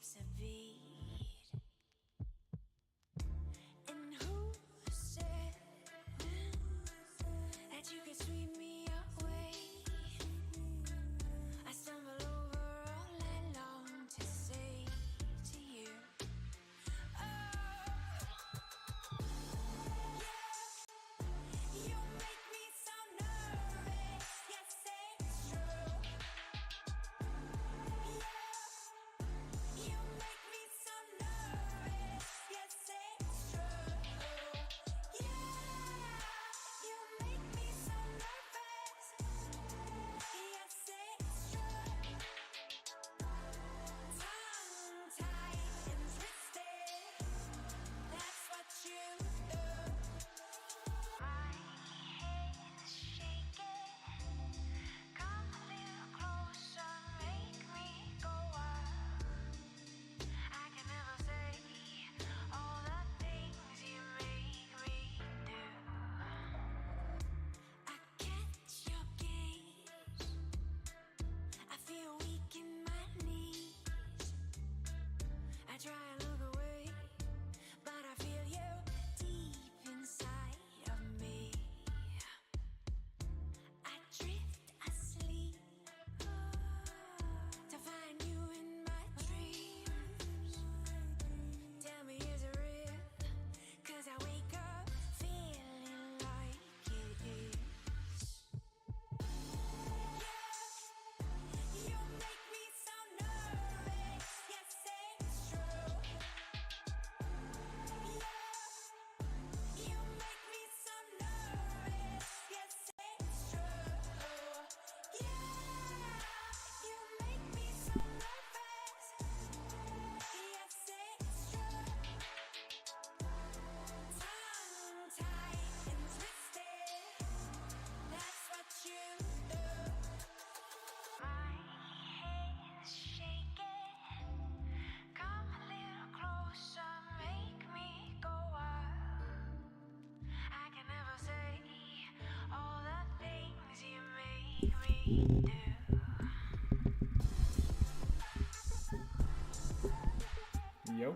skips a beat. And who said that you could sweep me away? I stumble over all I long to say to you. Oh, yeah, you make me so nervous. Yes, it's true. Yeah, you make me so nervous. Yes, it's true. Yeah, you make me so nervous. Yes, it's true. Tongue-tied and twisted, that's what you do. My head is shaking. Come a little closer, make me go wild. I can never say all the things you make me do. I catch your gaze. I feel weak in my knees. I try and look away, but I feel you deep inside of me. I drift asleep to find you in my dreams. Tell me, is it real? 'Cause I wake up feeling like it is. Yeah, you make me so nervous. Yes, it's true. Yeah, you make me so nervous. Yes, it's true. Yeah, you make me so nervous. Yes, it's true. Tongue-tied and twisted, that's what you do. My head is shaking. Come a little closer, make me go wild. I can never say all the things you make me do. Yo.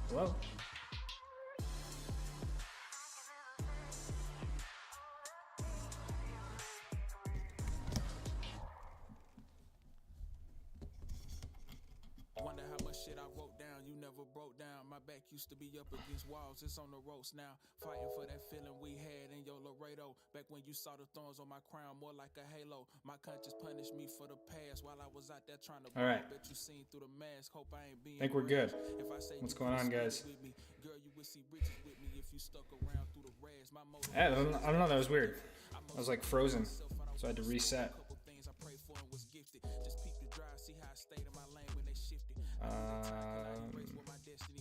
Hello. Wonder how much shit I wrote down, you never broke down. My back used to be up against walls, it's on the ropes now. Fighting for that feeling we had in your Laredo. Back when you saw the thorns on my crown, more like a halo. My conscience punished me for the past while I was out there trying to All right. Bet you seen through the mask, hope I ain't being Think we're good. If I say What's you going on, would guys? with me, girl, you would see riches with me if you stuck around through the rags. My motive I don't know. That was weird. I was like frozen, so I had to reset. couple things I prayed for and was gifted. Just peep the drive, see how I stayed in my lane when they shifted.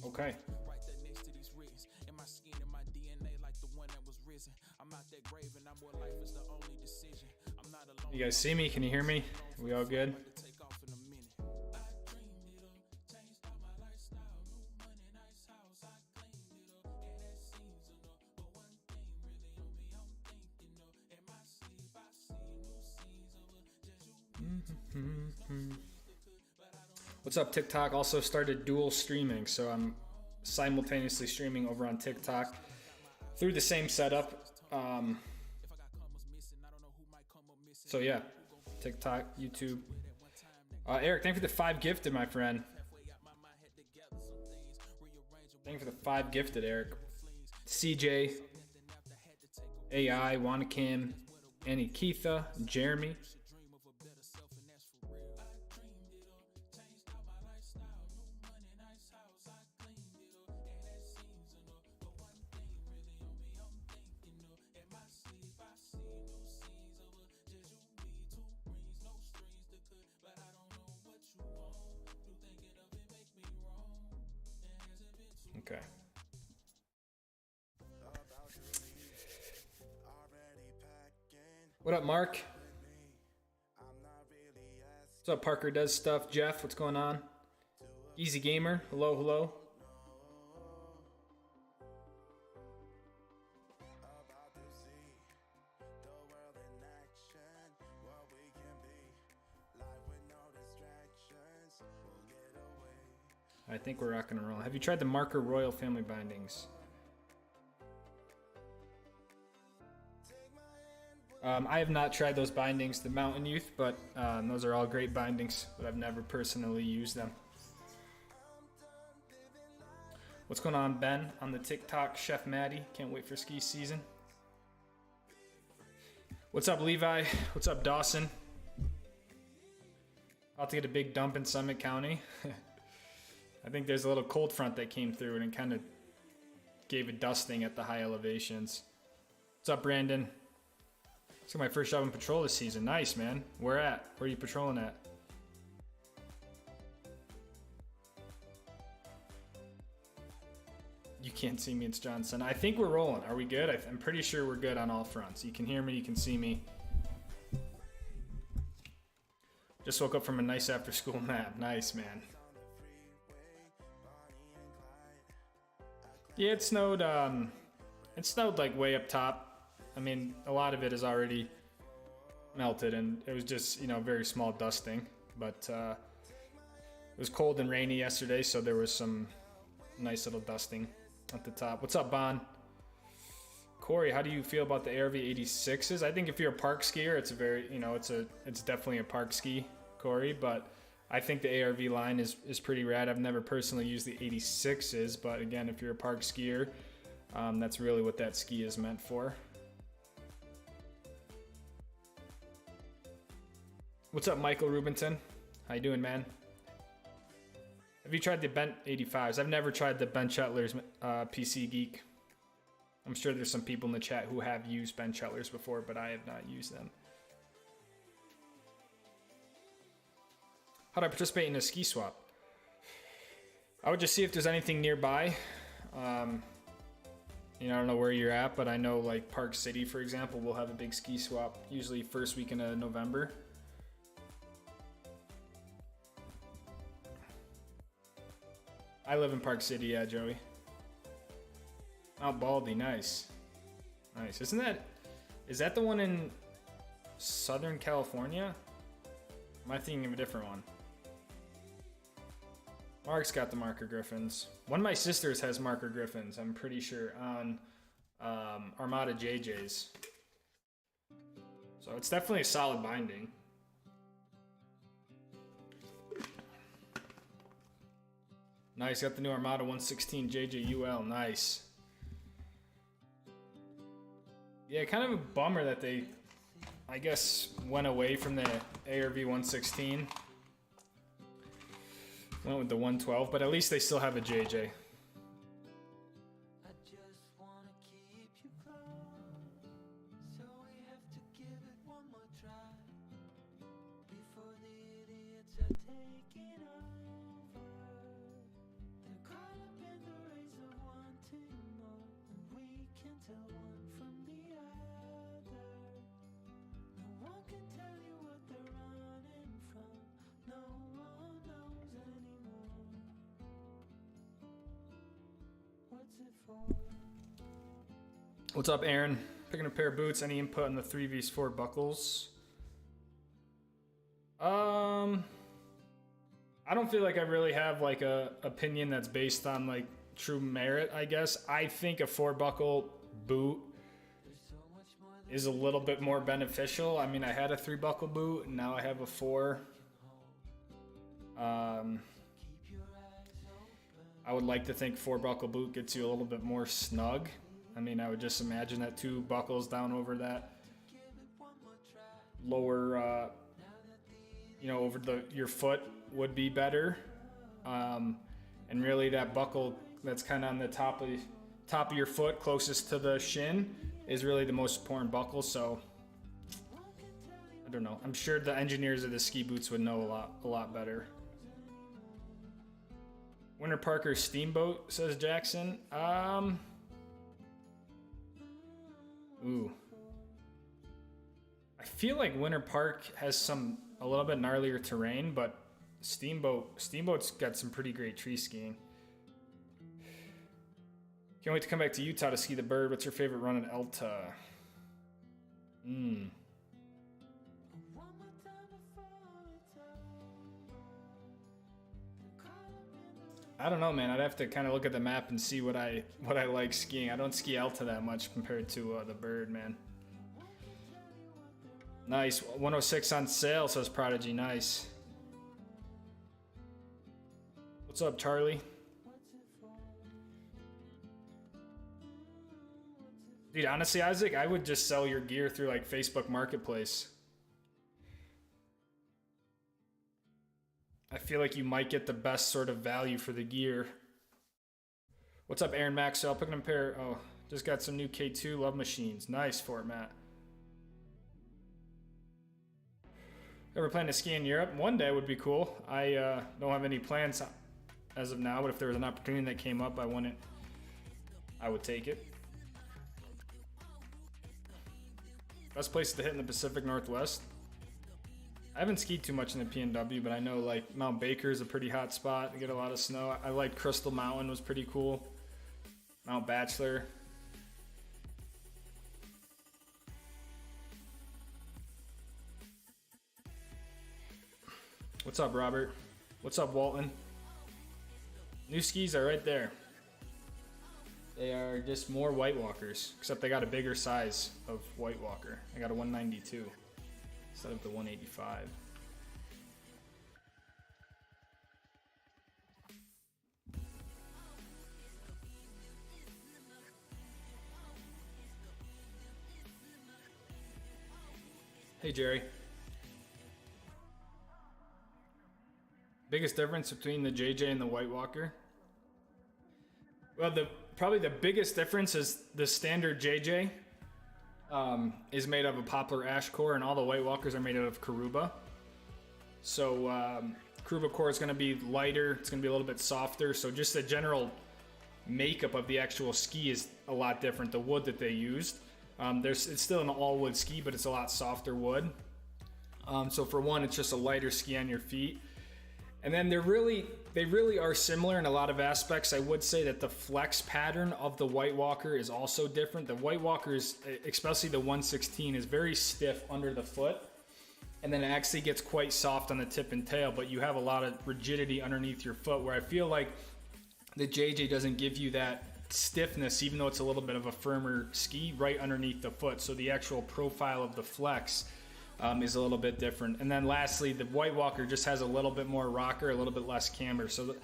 Okay. Right there next to these written in my skin and my DNA like the one that was risen. I'm out that grave and I'm where life is the only decision. I'm not alone. You guys see me? Can you hear me? We all good? To take off in a minute. I dreamed it up, changed all my lifestyle, new money, nice house. I cleaned it up, and that seems enough. But one thing really on me, I'm thinking of. In my sleep, I see new scenes of a What's up, TikTok? Also started dual streaming, so I'm simultaneously streaming over on TikTok through the same setup. So yeah, TikTok, YouTube. Eric, thank you for the 5 gifted, my friend. Thank you for the 5 gifted, Eric. CJ, AI, Wanakim, Annie Keitha, Jeremy. Okay. What up, Mark? What's up, Parker Does Stuff? Jeff, what's going on? Easy Gamer, hello, hello. I think we're rocking and rolling. Have you tried the Marker Royal Family Bindings? I have not tried those bindings, the Mountain Youth, but those are all great bindings, but I've never personally used them. What's going on, Ben? On the TikTok, Chef Maddie. Can't wait for ski season. What's up, Levi? What's up, Dawson? About to get a big dump in Summit County. I think there's a little cold front that came through and it kind of gave a dusting at the high elevations. What's up, Brandon? It's my first job in patrol this season. Nice, man. Where at? Where are you patrolling at? You can't see me, it's Johnson. I think we're rolling. Are we good? I'm pretty sure we're good on all fronts. You can hear me, you can see me. Just woke up from a nice after school nap. Nice, man. Yeah, it snowed like way up top. I mean, a lot of it is already melted and it was just, very small dusting. But it was cold and rainy yesterday, so there was some nice little dusting at the top. What's up, Bon? Corey, how do you feel about the ARV 86s? I think if you're a park skier, it's a very, it's definitely a park ski, Corey, but I think the ARV line is pretty rad. I've never personally used the 86s, but again, if you're a park skier, that's really what that ski is meant for. What's up, Michael Rubinson? How you doing, man? Have you tried the Bent 85s? I've never tried the Ben Chetler's PC Geek. I'm sure there's some people in the chat who have used Ben Chetler's before, but I have not used them. How do I participate in a ski swap? I would just see if there's anything nearby. I don't know where you're at, but I know like Park City, for example, will have a big ski swap, usually first weekend of November. I live in Park City, yeah, Joey. Mount Baldy, nice. Nice. Is that the one in Southern California? Am I thinking of a different one? Mark's got the Marker Griffins. One of my sisters has Marker Griffins, I'm pretty sure, on Armada JJ's. So it's definitely a solid binding. Nice, got the new Armada 116 JJUL, nice. Yeah, kind of a bummer that they, I guess, went away from the ARV 116. Went with the 112, but at least they still have a JJ. What's up, Aaron? Picking a pair of boots. Any input on the 3v4 buckles? I don't feel like I really have like a opinion that's based on like true merit, I guess. I think a 4-buckle boot is a little bit more beneficial. I mean, I had a 3-buckle boot and now I have a 4. I would like to think 4-buckle boot gets you a little bit more snug. I mean, I would just imagine that 2 buckles down over that lower, over your foot would be better. And really that buckle that's kind of on the top of your foot closest to the shin is really the most important buckle. So I don't know. I'm sure the engineers of the ski boots would know a lot better. Winter Parker Steamboat, says Jackson. Ooh. I feel like Winter Park has a little bit gnarlier terrain, but Steamboat's got some pretty great tree skiing. Can't wait to come back to Utah to ski the bird. What's your favorite run at Elta? I don't know, man. I'd have to kind of look at the map and see what I like skiing. I don't ski Elta that much compared to the bird, man. Nice. 106 on sale, says Prodigy. Nice. What's up, Charlie? Dude, honestly, Isaac, I would just sell your gear through like Facebook Marketplace. I feel like you might get the best sort of value for the gear. What's up, Aaron Maxwell? Picking up a pair. Oh, just got some new K2 Love Machines. Nice for it, Matt. Ever plan to ski in Europe? One day would be cool. I don't have any plans as of now, but if there was an opportunity that came up, I would take it. Best place to hit in the Pacific Northwest? I haven't skied too much in the PNW, but I know like Mount Baker is a pretty hot spot. They get a lot of snow. I like Crystal Mountain, was pretty cool. Mount Bachelor. What's up, Robert? What's up, Walton? New skis are right there. They are just more White Walkers, except they got a bigger size of White Walker. I got a 192 instead of the 185. Hey, Jerry. Biggest difference between the JJ and the White Walker? Well, probably the biggest difference is the standard JJ is made of a poplar ash core, and all the White Walkers are made out of Karuba. So Karuba core is going to be lighter. It's going to be a little bit softer. So just the general makeup of the actual ski is a lot different. The wood that they used, it's still an all wood ski, but it's a lot softer wood. So for one, it's just a lighter ski on your feet. And then they really are similar in a lot of aspects. I would say that the flex pattern of the White Walker is also different. The White Walker is, especially the 116, is very stiff under the foot. And then it actually gets quite soft on the tip and tail, but you have a lot of rigidity underneath your foot, where I feel like the JJ doesn't give you that stiffness, even though it's a little bit of a firmer ski right underneath the foot. So the actual profile of the flex is a little bit different. And then lastly, the White Walker just has a little bit more rocker, a little bit less camber. So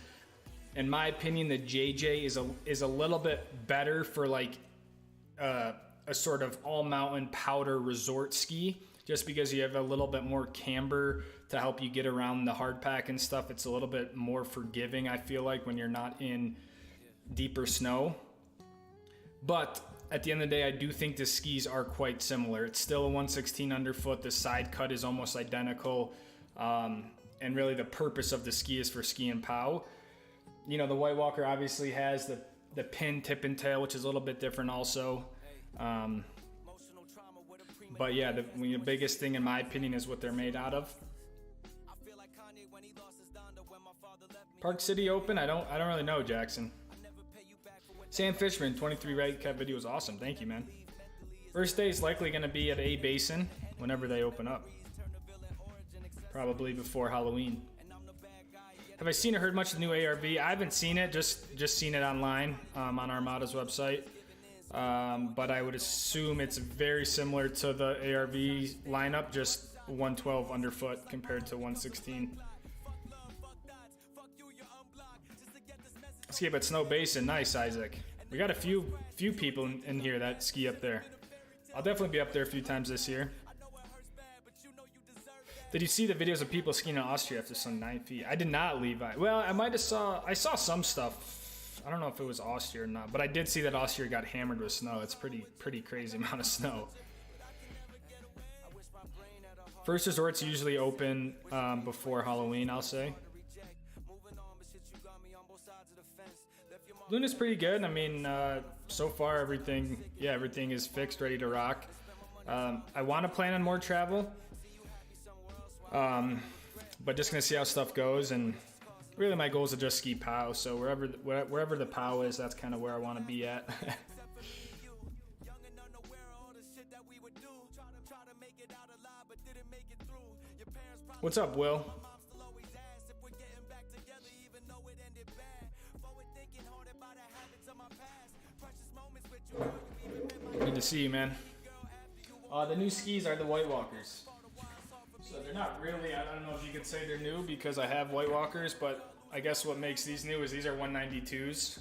in my opinion, the JJ is a little bit better for like a sort of all mountain powder resort ski, just because you have a little bit more camber to help you get around the hard pack and stuff. It's a little bit more forgiving, I feel like, when you're not in deeper snow. But at the end of the day, I do think the skis are quite similar. It's still a 116 underfoot. The side cut is almost identical. And really the purpose of the ski is for ski and pow. You know, the White Walker obviously has the pin tip and tail, which is a little bit different also. But yeah, the biggest thing in my opinion is what they're made out of. Park City Open? I don't really know, Jackson. Sam Fishman, 23 red cap video was awesome. Thank you, man. First day is likely going to be at A Basin whenever they open up. Probably before Halloween. Have I seen or heard much of the new ARV? I haven't seen it, just seen it online on Armada's website. But I would assume it's very similar to the ARV lineup, just 112 underfoot compared to 116. Ski up at Snow Basin. Nice, Isaac. We got a few people in here that ski up there. I'll definitely be up there a few times this year. Did you see the videos of people skiing in Austria after some 9 feet? I did not, Levi. Well, I saw some stuff. I don't know if it was Austria or not, but I did see that Austria got hammered with snow. It's pretty crazy amount of snow. First resort's usually open before Halloween, I'll say. Luna's pretty good. I mean, so far everything is fixed, ready to rock. I want to plan on more travel, but just gonna see how stuff goes. And really, my goal is to just ski POW. So wherever the POW is, that's kind of where I want to be at. What's up, Will? Good to see you, man. The new skis are the White Walkers. So they're not really, I don't know if you could say they're new because I have White Walkers, but I guess what makes these new is these are 192s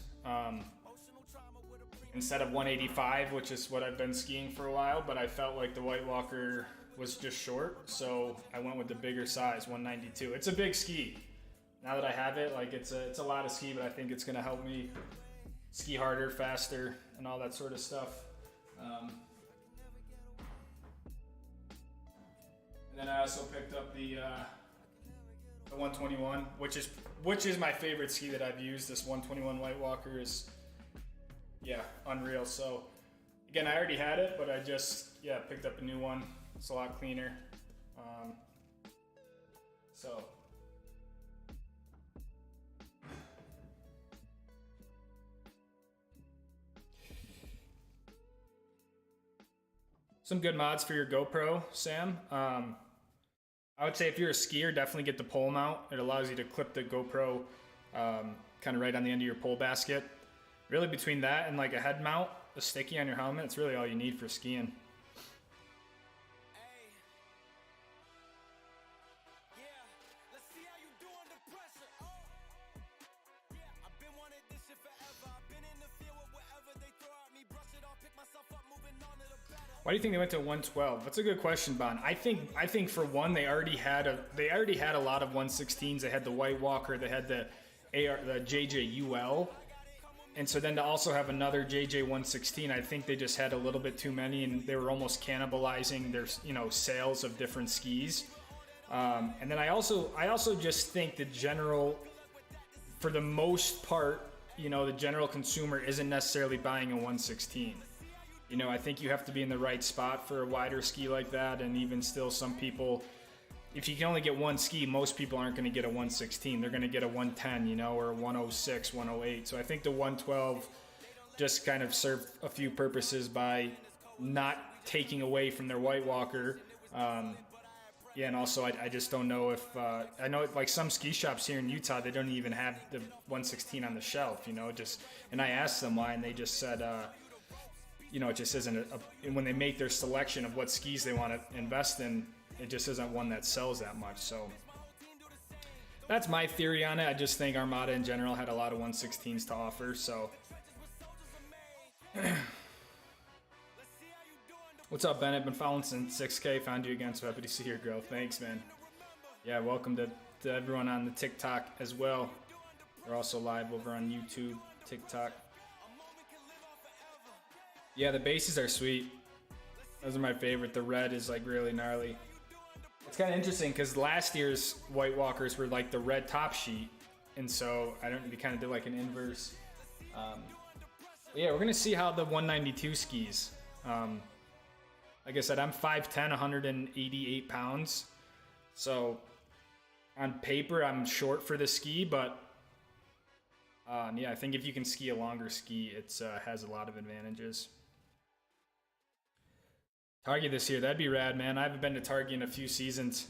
instead of 185, which is what I've been skiing for a while, but I felt like the White Walker was just short, so I went with the bigger size, 192. It's a big ski. Now that I have it, like it's a lot of ski, but I think it's gonna help me ski harder, faster, and all that sort of stuff. And then I also picked up the 121, which is my favorite ski that I've used. This 121 White Walker is, yeah, unreal. So again, I already had it, but I just picked up a new one. It's a lot cleaner. So some good mods for your GoPro, Sam. I would say if you're a skier, definitely get the pole mount. It allows you to clip the GoPro kind of right on the end of your pole basket. Really between that and like a head mount, a sticky on your helmet, it's really all you need for skiing. Why do you think they went to 112? That's a good question, Bon. I think for one, they already had a lot of 116s. They had the White Walker, they had the JJUL, and so then to also have another JJ 116, I think they just had a little bit too many, and they were almost cannibalizing their sales of different skis. And then I also just think the general, for the most part, the general consumer isn't necessarily buying a 116. I think you have to be in the right spot for a wider ski like that, and even still some people, if you can only get one ski, most people aren't going to get a 116. They're going to get a 110, or a 106, 108. So I think the 112 just kind of served a few purposes by not taking away from their White Walker. And also I just don't know if, I know like some ski shops here in Utah, they don't even have the 116 on the shelf, and I asked them why, and they just said, it just isn't when they make their selection of what skis they want to invest in, it just isn't one that sells that much. So that's my theory on it. I just think Armada in general had a lot of 116s to offer. So what's up, Bennett? Been following since 6K. Found you again, so happy to see your growth. Thanks, man. Yeah, welcome to everyone on the TikTok as well. We're also live over on YouTube, TikTok. Yeah, the bases are sweet. Those are my favorite. The red is like really gnarly. It's kind of interesting because last year's White Walkers were like the red top sheet, and so we kind of did like an inverse. Yeah, we're gonna see how the 192 skis. Like I said, I'm 5'10", 188 pounds. So on paper, I'm short for the ski, but yeah, I think if you can ski a longer ski, it has a lot of advantages. Targhee this year, that'd be rad, man. I haven't been to Targhee in a few seasons.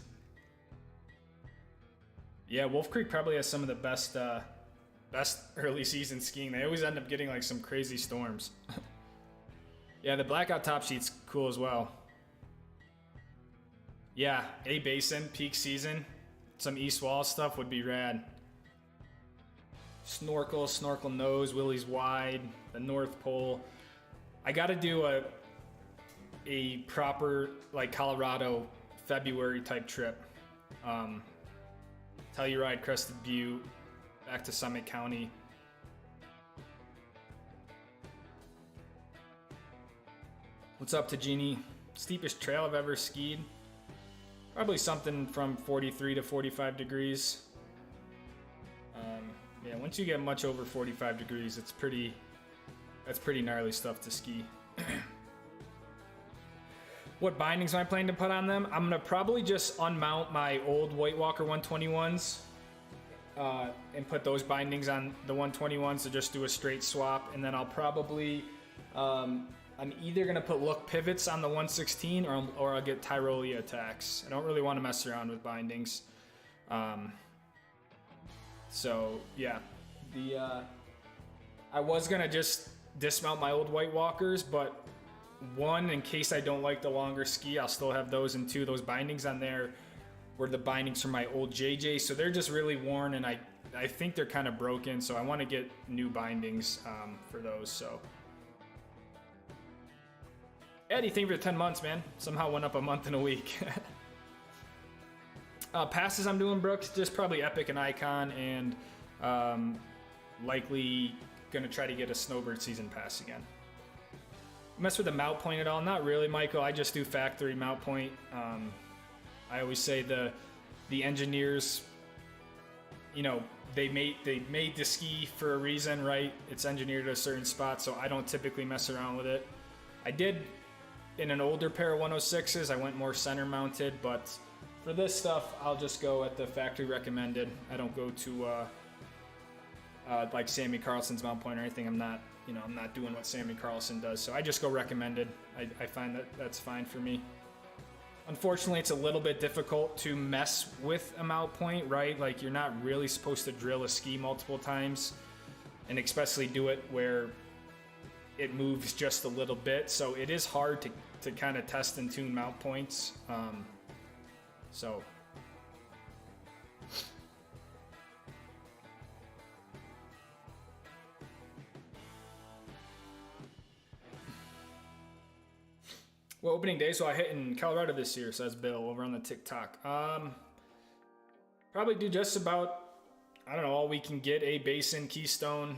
Yeah, Wolf Creek probably has some of the best early season skiing. They always end up getting like some crazy storms. Yeah, the blackout top sheet's cool as well. Yeah, A Basin, peak season, some East Wall stuff would be rad. Snorkel nose, Willie's wide, the North Pole. I gotta do a proper like Colorado February type trip. Telluride, Crested Butte, back to Summit County. What's up, Tajini? Steepest trail I've ever skied? Probably something from 43 to 45 degrees. Yeah, once you get much over 45 degrees, that's pretty gnarly stuff to ski. What bindings am I planning to put on them? I'm gonna probably just unmount my old White Walker 121s and put those bindings on the 121s, so just do a straight swap. And then I'll probably, I'm either gonna put look pivots on the 116 or I'll get Tyrolia attacks. I don't really want to mess around with bindings. So yeah, I was gonna just dismount my old White Walkers, but one, in case I don't like the longer ski, I'll still have those, and two, those bindings on there were the bindings from my old JJ, so they're just really worn, and I think they're kind of broken, so I want to get new bindings for those. So Eddie, thank you for the 10 months, man. Somehow went up a month in a week. Passes I'm doing, Brooks, just probably Epic and Icon, and likely gonna try to get a Snowbird season pass again. Mess with the mount point at all? Not really, Michael. I just do factory mount point. I always say the engineers, you know, they made the ski for a reason, right? It's engineered at a certain spot, so I don't typically mess around with it. I did in an older pair of 106s. I went more center mounted, but for this stuff, I'll just go at the factory recommended. I don't go to like Sammy Carlson's mount point or anything. I'm not doing what Sammy Carlson does, so I just go recommended. I find that that's fine for me. Unfortunately, it's a little bit difficult to mess with a mount point, right? Like, you're not really supposed to drill a ski multiple times, and especially do it where it moves just a little bit. So it is hard to kind of test and tune mount points. So what opening days will I hit in Colorado this year, says Bill over on the TikTok. Probably do just about, I don't know, all we can get. A Basin, Keystone,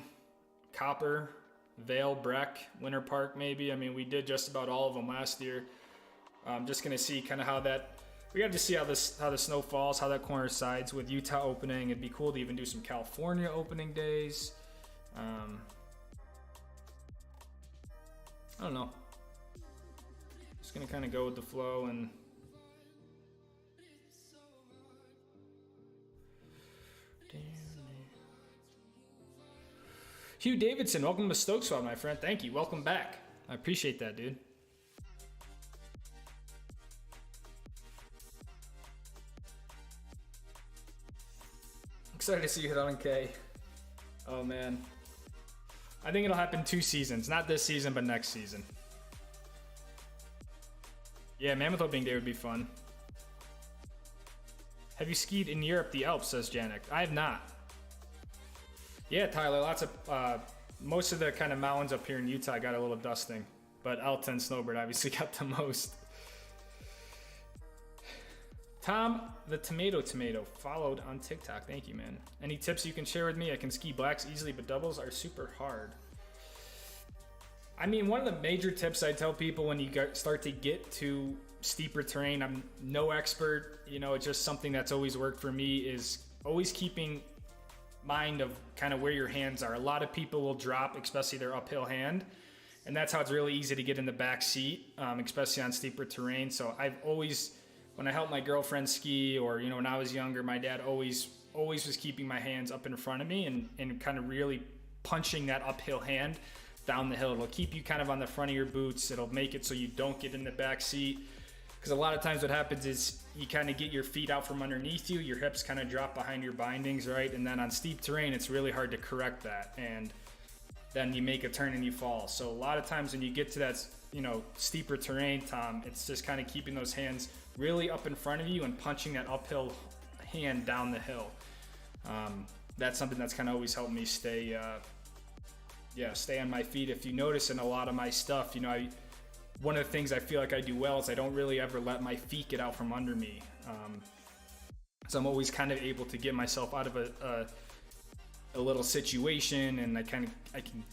Copper, Vale, Breck, Winter Park maybe. I mean, we did just about all of them last year. I'm just going to see kind of how that, we got to see how the snow falls, how that corner sides with Utah opening. It'd be cool to even do some California opening days. I don't know. Just gonna kind of go with the flow. And Hugh Davidson, welcome to Stokes Swap, my friend. Thank you. Welcome back. I appreciate that, dude. Excited to see you hit on K. Oh man, I think it'll happen 2 seasons. Not this season, but next season. Yeah, Mammoth Opening Day would be fun. Have you skied in Europe, the Alps, says Janik. I have not. Yeah, Tyler, lots of, most of the kind of mountains up here in Utah got a little dusting, but Alta and Snowbird obviously got the most. Tom, the tomato, followed on TikTok. Thank you, man. Any tips you can share with me? I can ski blacks easily, but doubles are super hard. I mean, one of the major tips I tell people when you start to get to steeper terrain, I'm no expert, you know, it's just something that's always worked for me, is always keeping mind of kind of where your hands are. A lot of people will drop, especially their uphill hand, and that's how it's really easy to get in the back seat, especially on steeper terrain. So I've always, when I helped my girlfriend ski, or, you know, when I was younger, my dad always was keeping my hands up in front of me and kind of really punching that uphill hand down the hill. It'll keep you kind of on the front of your boots. It'll make it so you don't get in the back seat, because a lot of times what happens is you kind of get your feet out from underneath you, your hips kind of drop behind your bindings, right? And then on steep terrain, it's really hard to correct that, and then you make a turn and you fall. So a lot of times when you get to that, you know, steeper terrain, Tom, it's just kind of keeping those hands really up in front of you and punching that uphill hand down the hill. That's something that's kind of always helped me stay on my feet. If you notice in a lot of my stuff, you know, one of the things I feel like I do well is I don't really ever let my feet get out from under me. So I'm always kind of able to get myself out of a little situation, and I can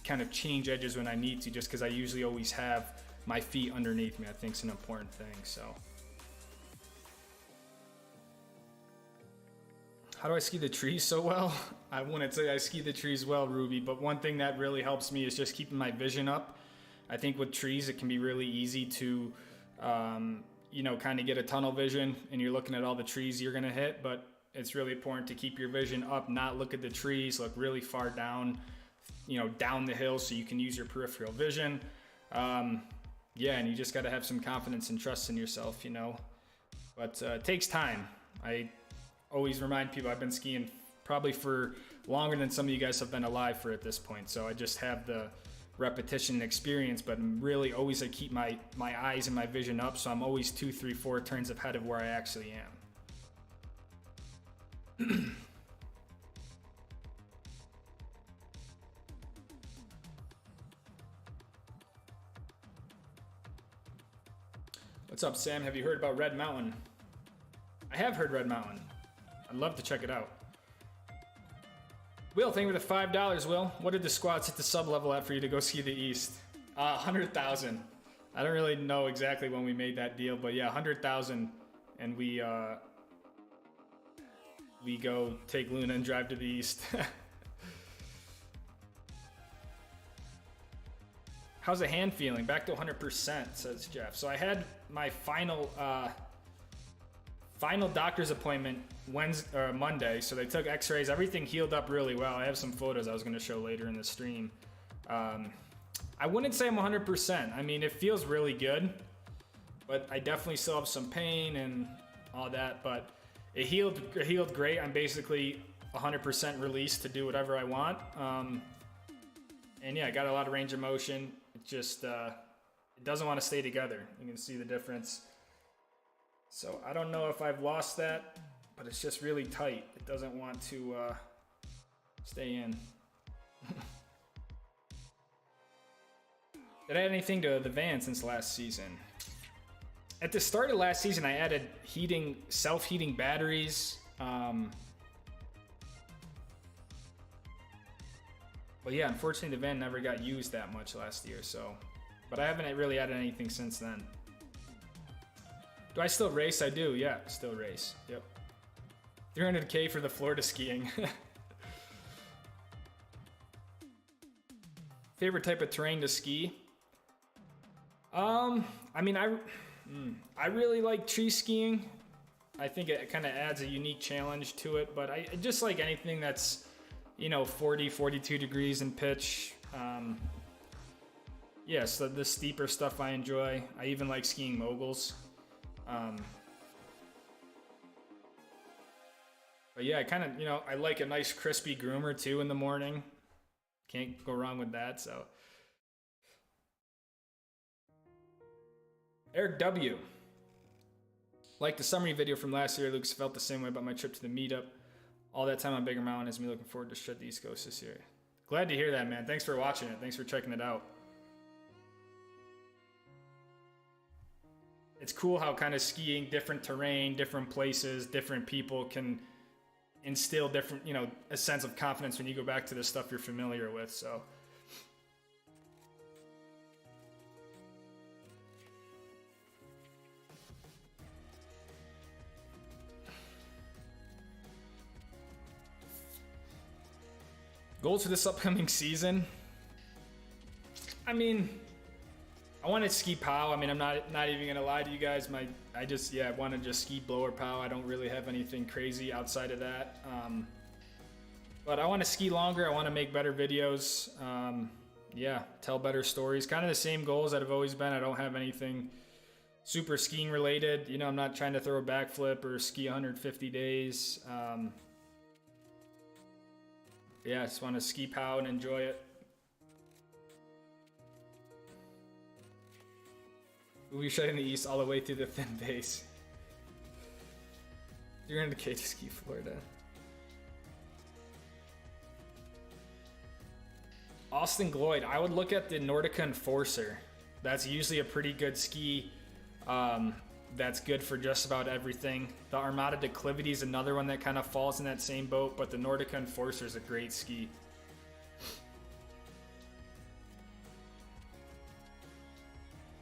kind of change edges when I need to, just because I usually always have my feet underneath me. I think it's an important thing. So how do I ski the trees so well? I wouldn't say I ski the trees well, Ruby, but one thing that really helps me is just keeping my vision up. I think with trees, it can be really easy to you know, kind of get a tunnel vision and you're looking at all the trees you're going to hit. But it's really important to keep your vision up, not look at the trees, look really far down, you know, down the hill so you can use your peripheral vision. Yeah, and you just got to have some confidence and trust in yourself, you know. But it takes time. I always remind people I've been skiing probably for longer than some of you guys have been alive for at this point. So I just have the repetition and experience, but I'm really always, I keep my eyes and my vision up. So I'm always 2, 3, 4 turns ahead of where I actually am. What's up, Sam? Have you heard about Red Mountain? I have heard Red Mountain. I'd love to check it out. Will, thank you for the $5, Will. What did the squads hit the sub level at for you to go ski the East? 100,000. I don't really know exactly when we made that deal, but yeah, 100,000, and we go take Luna and drive to the East. How's the hand feeling? Back to 100%, says Jeff. So I had my final doctor's appointment Monday. So they took x-rays. Everything healed up really well. I have some photos I was going to show later in the stream. I wouldn't say I'm 100%. I mean, it feels really good, but I definitely still have some pain and all that, but it healed great. I'm basically 100% released to do whatever I want. And yeah, I got a lot of range of motion. It just, it doesn't want to stay together. You can see the difference. So I don't know if I've lost that, but it's just really tight. It doesn't want to stay in. Did I add anything to the van since last season? At the start of last season, I added self-heating batteries. But yeah, unfortunately the van never got used that much last year, so. But I haven't really added anything since then. Do I still race? I do, yeah, still race, yep. 300K for the Florida skiing. Favorite type of terrain to ski? I mean, I really like tree skiing. I think it kind of adds a unique challenge to it, but I just like anything that's, you know, 40, 42 degrees in pitch. Yeah, so the steeper stuff I enjoy. I even like skiing moguls. But yeah, I kind of, you know, I like a nice crispy groomer too in the morning. Can't go wrong with that, so. Eric W. Like the summary video from last year, Lucas felt the same way about my trip to the meetup. All that time on Bigger Mountain has me looking forward to shred the East Coast this year. Glad to hear that, man. Thanks for watching it. Thanks for checking it out. It's cool how kind of skiing, different terrain, different places, different people can instill different, you know, a sense of confidence when you go back to the stuff you're familiar with, so. Goals for this upcoming season? I mean, I want to ski POW. I mean, I'm not even gonna lie to you guys. I want to just ski blower POW. I don't really have anything crazy outside of that. But I want to ski longer. I want to make better videos. Yeah, tell better stories. Kind of the same goals that have always been. I don't have anything super skiing related. You know, I'm not trying to throw a backflip or ski 150 days. Yeah, I just want to ski POW and enjoy it. We'll be shutting the East all the way through the thin base. 300K to ski Florida. Austin Gloyd, I would look at the Nordica Enforcer. That's usually a pretty good ski. That's good for just about everything. The Armada Declivity is another one that kind of falls in that same boat, but the Nordica Enforcer is a great ski.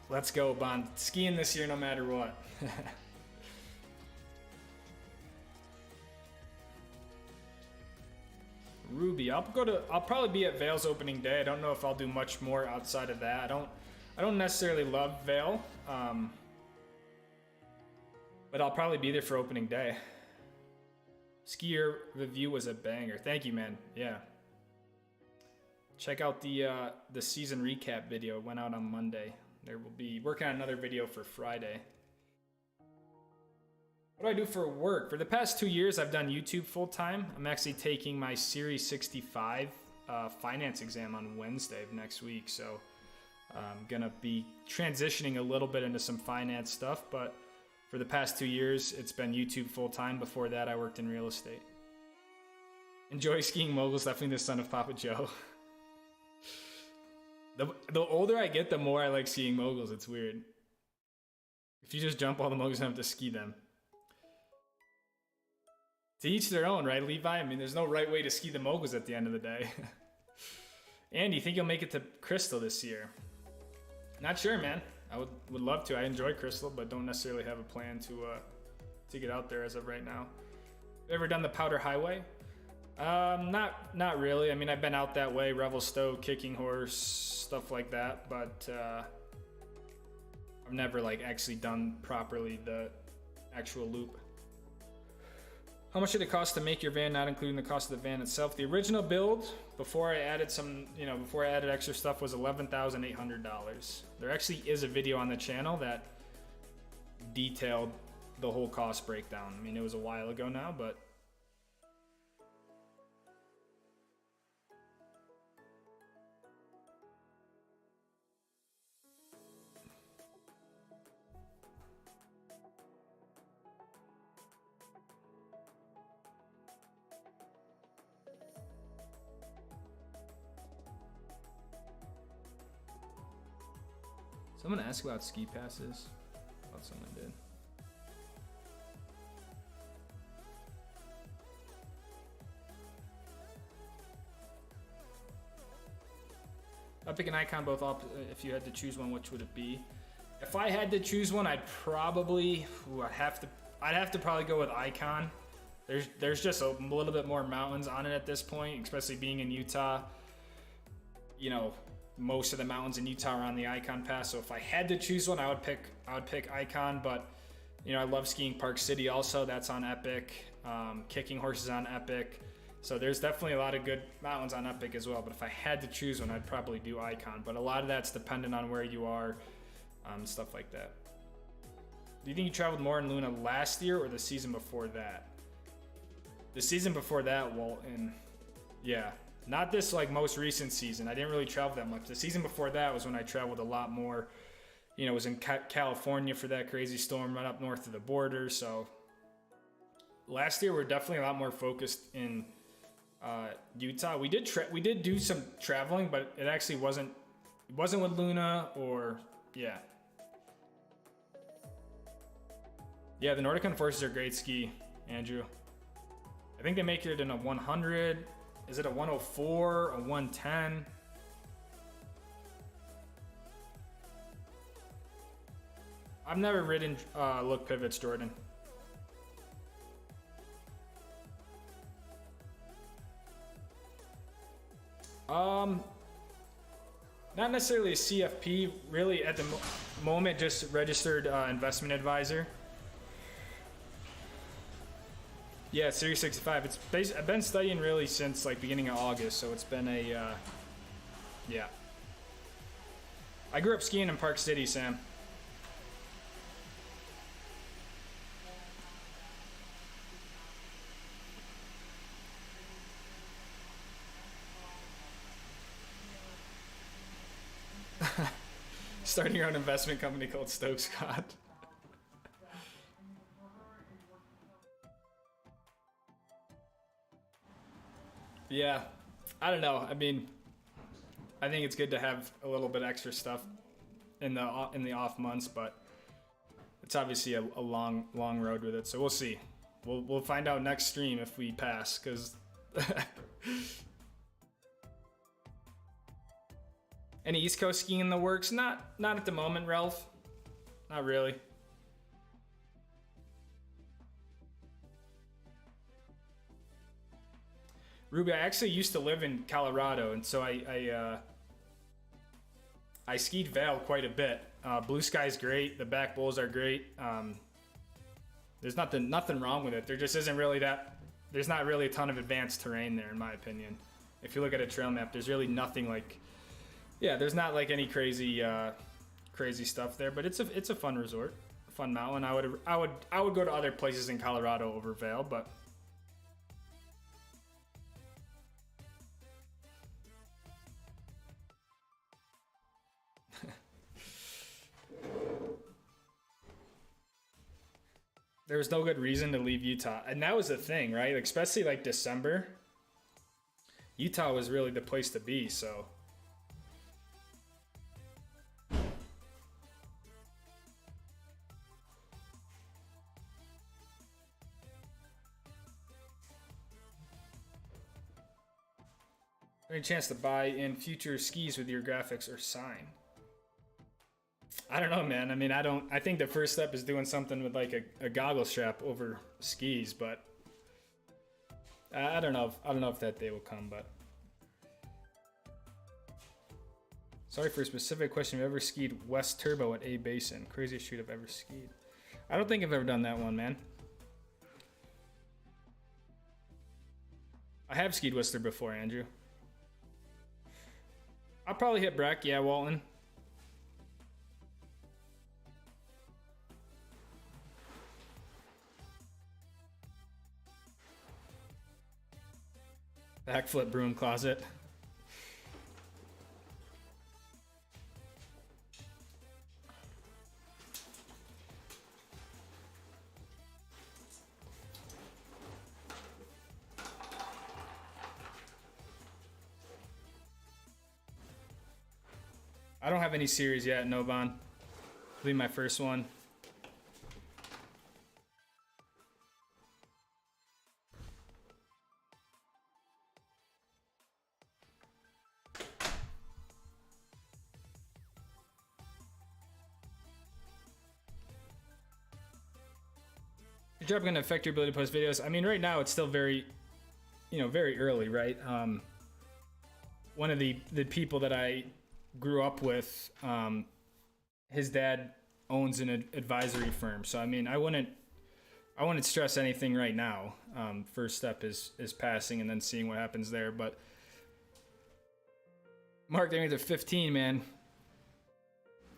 Let's go, Bond. Skiing this year no matter what. Ruby, I'll probably be at Vale's opening day. I don't know if I'll do much more outside of that. I don't necessarily love Vale. But I'll probably be there for opening day. Skier review was a banger. Thank you, man. Yeah. Check out the season recap video. It went out on Monday. There will be working on another video for Friday. What do I do for work? For the past 2 years, I've done YouTube full time. I'm actually taking my Series 65 finance exam on Wednesday of next week. So I'm gonna be transitioning a little bit into some finance stuff, but for the past 2 years, it's been YouTube full time. Before that, I worked in real estate. Enjoy skiing moguls, definitely the son of Papa Joe. The older I get, the more I like skiing moguls. It's weird. If you just jump all the moguls, you don't have to ski them. To each their own, right, Levi? I mean, there's no right way to ski the moguls at the end of the day. Andy, you think you'll make it to Crystal this year? Not sure, man. I would love to. I enjoy Crystal, but don't necessarily have a plan to get out there as of right now. Ever done the Powder Highway? Not really. I mean, I've been out that way, Revelstoke, Kicking Horse, stuff like that, but I've never like actually done properly the actual loop. How much did it cost to make your van, not including the cost of the van itself? The original build, before I added before I added extra stuff, was $11,800. There actually is a video on the channel that detailed the whole cost breakdown. I mean, it was a while ago now, but someone asked about ski passes. I thought someone did. Epic and Icon both up. If you had to choose one, which would it be? If I had to choose one, I'd probably I'd have to probably go with Icon. There's just a little bit more mountains on it at this point, especially being in Utah. You know, most of the mountains in Utah are on the Icon Pass, so if I had to choose one, I would pick Icon. But you know, I love skiing Park City also. That's on Epic. Kicking Horse is on Epic. So there's definitely a lot of good mountains on Epic as well. But if I had to choose one, I'd probably do Icon. But a lot of that's dependent on where you are, stuff like that. Do you think you traveled more in Luna last year or the season before that? The season before that, yeah. Not this like most recent season. I didn't really travel that much. The season before that was when I traveled a lot more. You know, was in California for that crazy storm right up north of the border. So last year we're definitely a lot more focused in Utah. We did do some traveling, but it actually wasn't with Luna or yeah. Yeah, the Nordic Enforcers are great ski, Andrew. I think they make it in a 100. Is it a 104, a 110? I've never ridden look pivots, Jordan. Not necessarily a CFP, really at the moment, just registered investment advisor. Yeah, Series 65. I've been studying really since like beginning of August, so it's been a yeah. I grew up skiing in Park City, Sam. Starting your own investment company called Stoke Scott. Yeah, I don't know. I mean, I think it's good to have a little bit extra stuff in the off months, but it's obviously a long road with it. So we'll see. We'll find out next stream if we pass, because any East Coast skiing in the works? Not at the moment, Ralph. Not really. Ruby, I actually used to live in Colorado, and so I skied Vail quite a bit. Blue Sky's great. The back bowls are great. There's nothing wrong with it. There just isn't really that. There's not really a ton of advanced terrain there, in my opinion. If you look at a trail map, there's really nothing like. Yeah, there's not like any crazy stuff there, but it's a fun resort, a fun mountain. I would go to other places in Colorado over Vail, but. There was no good reason to leave Utah. And that was the thing, right? Especially like December. Utah was really the place to be, so. Any chance to buy in future skis with your graphics or sign? I don't know, man. I mean, I think the first step is doing something with like a goggle strap over skis, but I don't know. I don't know if that day will come, but. Sorry for a specific question. Have you ever skied West Turbo at A Basin? Craziest shoot I've ever skied. I don't think I've ever done that one, man. I have skied Whistler before, Andrew. I'll probably hit Breck, yeah, Walton. Backflip broom closet. I don't have any series yet, Noban. It'll be my first one. Your job going to affect your ability to post videos? I mean, right now it's still very, very early, right? One of the people that I grew up with, his dad owns an advisory firm, so I mean, I wouldn't stress anything right now. First step is passing and then seeing what happens there. But Mark, gave me the 15, man.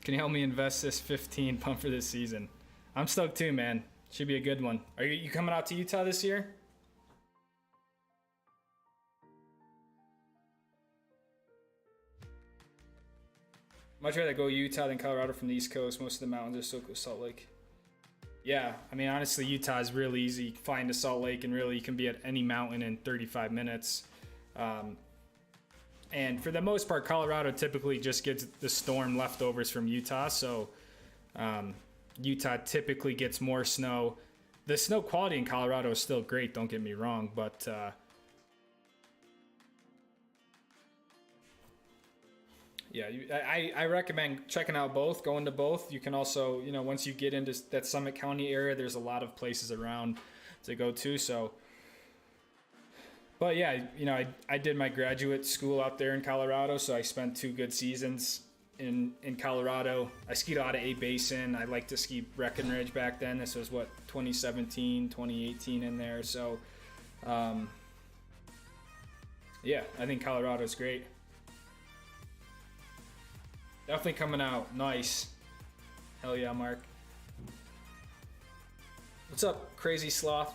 Can you help me invest this 15 pump for this season? I'm stoked too, man. Should be a good one. Are you coming out to Utah this year? Much rather go Utah than Colorado from the East Coast. Most of the mountains are so close to Salt Lake. Yeah, I mean, honestly, Utah is really easy. Flying to Salt Lake, and really you can be at any mountain in 35 minutes. And for the most part, Colorado typically just gets the storm leftovers from Utah. So Utah typically gets more snow. The snow quality in Colorado is still great, don't get me wrong, but yeah, I recommend checking out both, going to both. You can also, once you get into that Summit County area, there's a lot of places around to go to. So, but yeah, I did my graduate school out there in Colorado, so I spent 2 good seasons in Colorado. I skied a lot of A Basin. I liked to ski Breckenridge back then. This was 2017, 2018 in there. So, yeah, I think Colorado's great. Definitely coming out. Nice. Hell yeah, Mark. What's up, Crazy Sloth?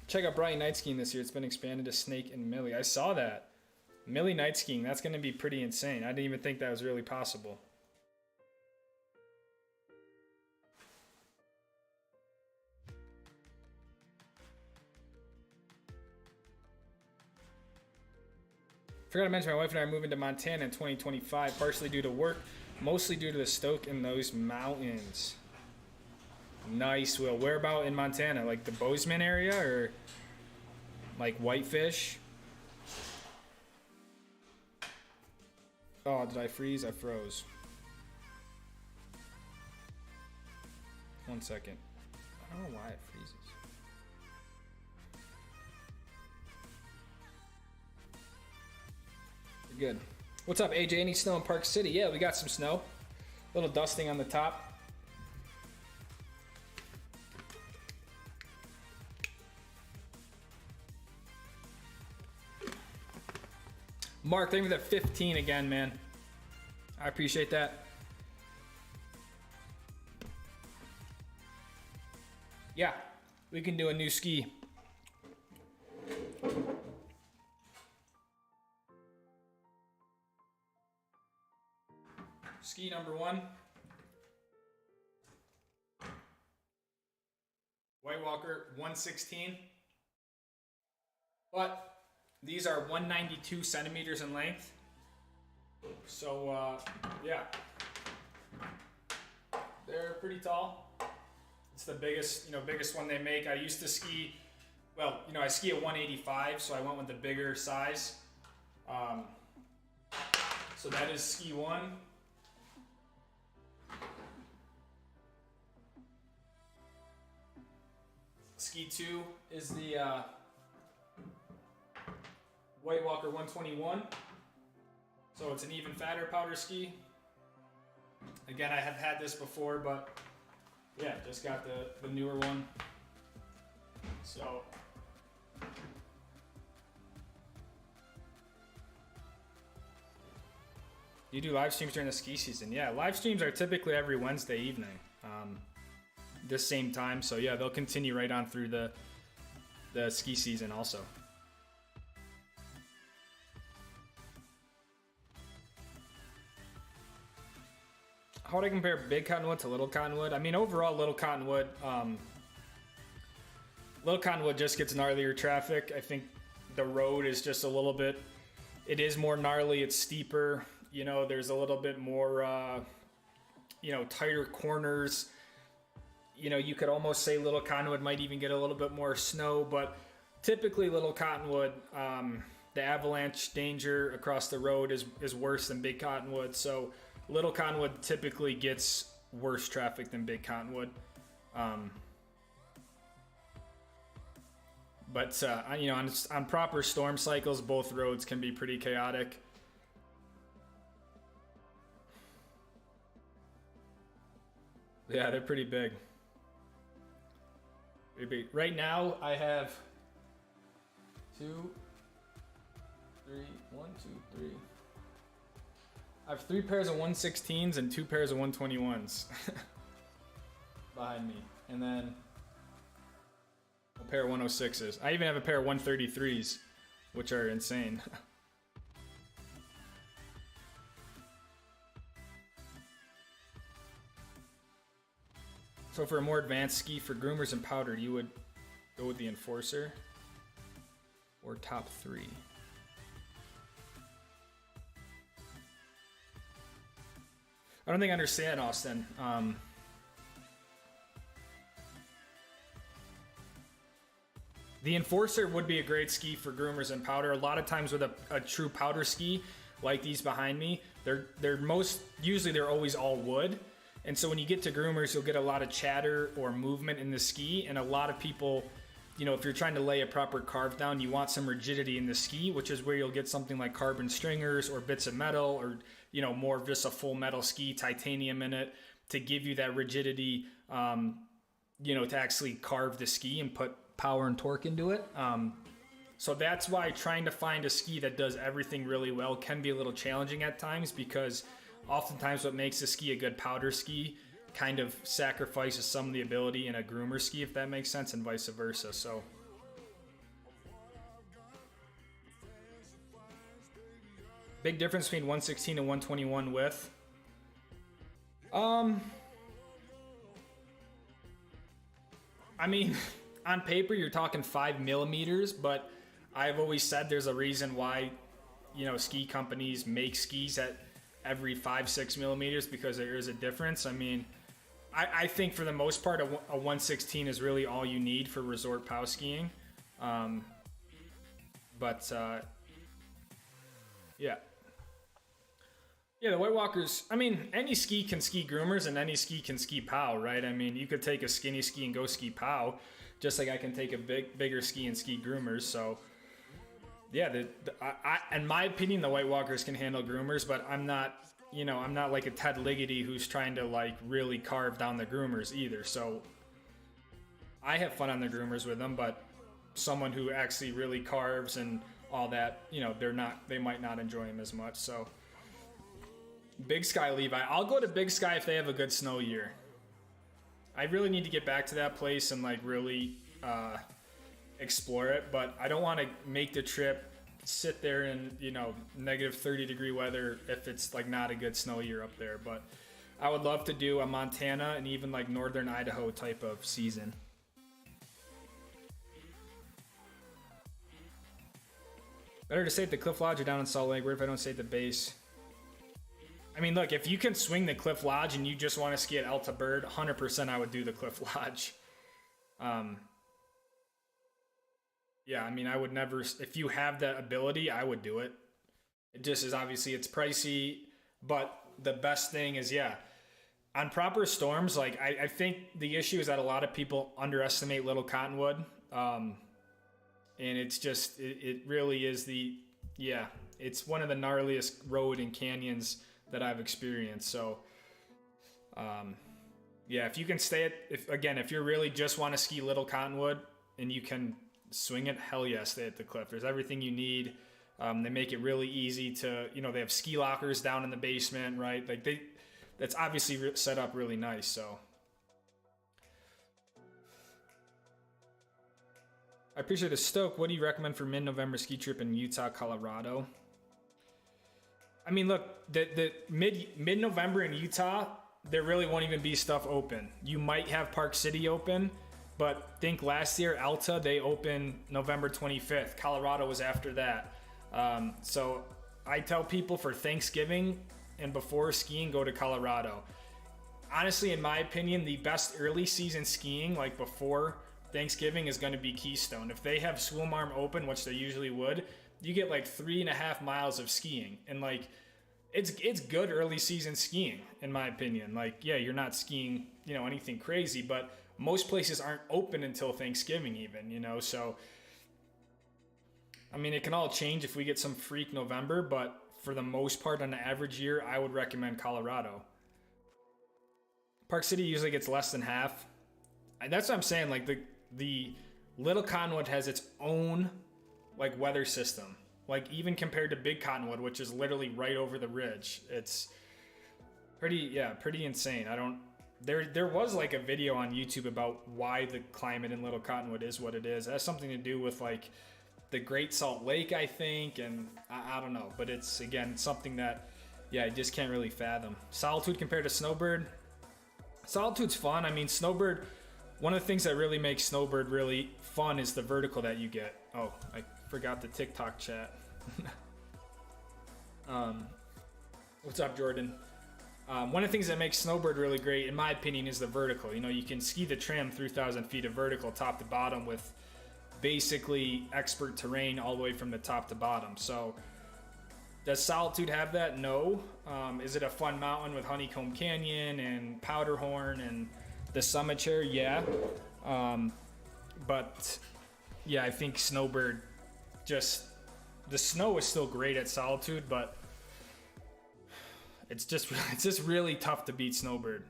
Check out Brian Night Skiing this year. It's been expanded to Snake and Millie. I saw that. Millie Night Skiing. That's going to be pretty insane. I didn't even think that was really possible. Forgot to mention my wife and I are moving to Montana in 2025, partially due to work, mostly due to the stoke in those mountains. Nice, Will. Where about in Montana? Like the Bozeman area or like Whitefish? Oh, did I freeze? I froze. 1 second. I don't know why it freezes. Good. What's up, AJ? Any snow in Park City? Yeah, we got some snow. A little dusting on the top. Mark, thank you for that 15 again, man. I appreciate that. Yeah, we can do a new ski. Ski number 1. White Walker 116. But these are 192 centimeters in length. So, yeah. They're pretty tall. It's the biggest, biggest one they make. I used to ski, well, I ski a 185, so I went with the bigger size. So that is ski 1. Ski 2 is the White Walker 121. So it's an even fatter powder ski. Again, I have had this before, but yeah, just got the newer one. So you do live streams during the ski season? Yeah, live streams are typically every Wednesday evening, this same time. So yeah, they'll continue right on through the ski season also. How would I compare big cottonwood to little cottonwood? I mean, overall, little cottonwood just gets gnarlier traffic. I think the road is just a little bit, it is more gnarly, it's steeper. There's a little bit more, tighter corners. You could almost say little cottonwood might even get a little bit more snow, but typically little cottonwood, the avalanche danger across the road is worse than big cottonwood. So little cottonwood typically gets worse traffic than big cottonwood. But on proper storm cycles, both roads can be pretty chaotic. Yeah, they're pretty big. Right now, I have 2, 3, 1, 2, 3. I have 3 pairs of 116s and 2 pairs of 121s behind me. And then a pair of 106s. I even have a pair of 133s, which are insane. So for a more advanced ski for groomers and powder, you would go with the Enforcer or top 3? I don't think I understand, Austin. The Enforcer would be a great ski for groomers and powder. A lot of times with a true powder ski, like these behind me, usually they're always all wood. And so when you get to groomers, you'll get a lot of chatter or movement in the ski. And a lot of people, if you're trying to lay a proper carve down, you want some rigidity in the ski, which is where you'll get something like carbon stringers or bits of metal or, more of just a full metal ski, titanium in it to give you that rigidity, to actually carve the ski and put power and torque into it. So that's why trying to find a ski that does everything really well can be a little challenging at times, because oftentimes what makes a ski a good powder ski kind of sacrifices some of the ability in a groomer ski, if that makes sense, and vice versa. So big difference between 116 and 121 width. I mean, on paper you're talking 5 millimeters, but I've always said there's a reason why, ski companies make skis at every 5-6 millimeters, because there is a difference. I mean, I think for the most part, a 116 is really all you need for resort pow skiing. Yeah. Yeah, the White Walkers, I mean, any ski can ski groomers and any ski can ski pow, right? I mean, you could take a skinny ski and go ski pow, just like I can take a bigger ski and ski groomers. So, yeah, in my opinion, the White Walkers can handle groomers, but I'm not like a Ted Ligety who's trying to like really carve down the groomers either. So I have fun on the groomers with them, but someone who actually really carves and all that, you know, they might not enjoy them as much. So Big Sky, Levi. I'll go to Big Sky if they have a good snow year. I really need to get back to that place and like really explore it, but I don't want to make the trip, sit there in, you know, negative 30-degree weather if it's like not a good snow year up there. But I would love to do a Montana and even like northern Idaho type of season. Better to stay at the Cliff Lodge or down in Salt Lake. What if I don't stay at the base? I mean, look, if you can swing the Cliff Lodge and you just want to ski at Alta Bird, 100% I would do the Cliff Lodge. Yeah, I mean, I would never, if you have that ability, I would do it. It just is, obviously it's pricey, but the best thing is, yeah, on proper storms, like I think the issue is that a lot of people underestimate Little Cottonwood. And it's just, it really is it's one of the gnarliest road and canyons that I've experienced. So, yeah, if you can stay at, if you really just want to ski Little Cottonwood and you can swing it, hell yeah, stay at the Cliff. There's everything you need. They make it really easy to, you know, they have ski lockers down in the basement, right? Like that's obviously set up really nice. So I appreciate the Stoke. What do you recommend for mid-November ski trip in Utah, Colorado? I mean, look, the mid-November in Utah, there really won't even be stuff open. You might have Park City open, but think last year, Alta, they opened November 25th. Colorado was after that. So I tell people for Thanksgiving and before skiing, go to Colorado. Honestly, in my opinion, the best early season skiing, like before Thanksgiving, is going to be Keystone. If they have Swilmarm open, which they usually would, you get like 3.5 miles of skiing. And like, it's good early season skiing, in my opinion. Like, yeah, you're not skiing, you know, anything crazy, but most places aren't open until Thanksgiving even, you know, so I mean, it can all change if we get some freak November, but for the most part, on an average year, I would recommend Colorado. Park City usually gets less than half. And that's what I'm saying. Like the Little Cottonwood has its own like weather system. Like even compared to Big Cottonwood, which is literally right over the ridge, it's pretty insane. There was like a video on YouTube about why the climate in Little Cottonwood is what it is. It has something to do with like the Great Salt Lake, I think, and I don't know, but it's, again, something that, yeah, I just can't really fathom. Solitude compared to Snowbird. Solitude's fun. I mean, Snowbird, one of the things that really makes Snowbird really fun is the vertical that you get. Oh, I forgot the TikTok chat. What's up, Jordan? One of the things that makes Snowbird really great, in my opinion, is the vertical. You know, you can ski the trim 3,000 feet of vertical top to bottom with basically expert terrain all the way from the top to bottom. So does Solitude have that? No. Is it a fun mountain with Honeycomb Canyon and Powderhorn and the Summit Chair? Yeah. But yeah, I think Snowbird, just the snow is still great at Solitude, but it's just really tough to beat Snowbird.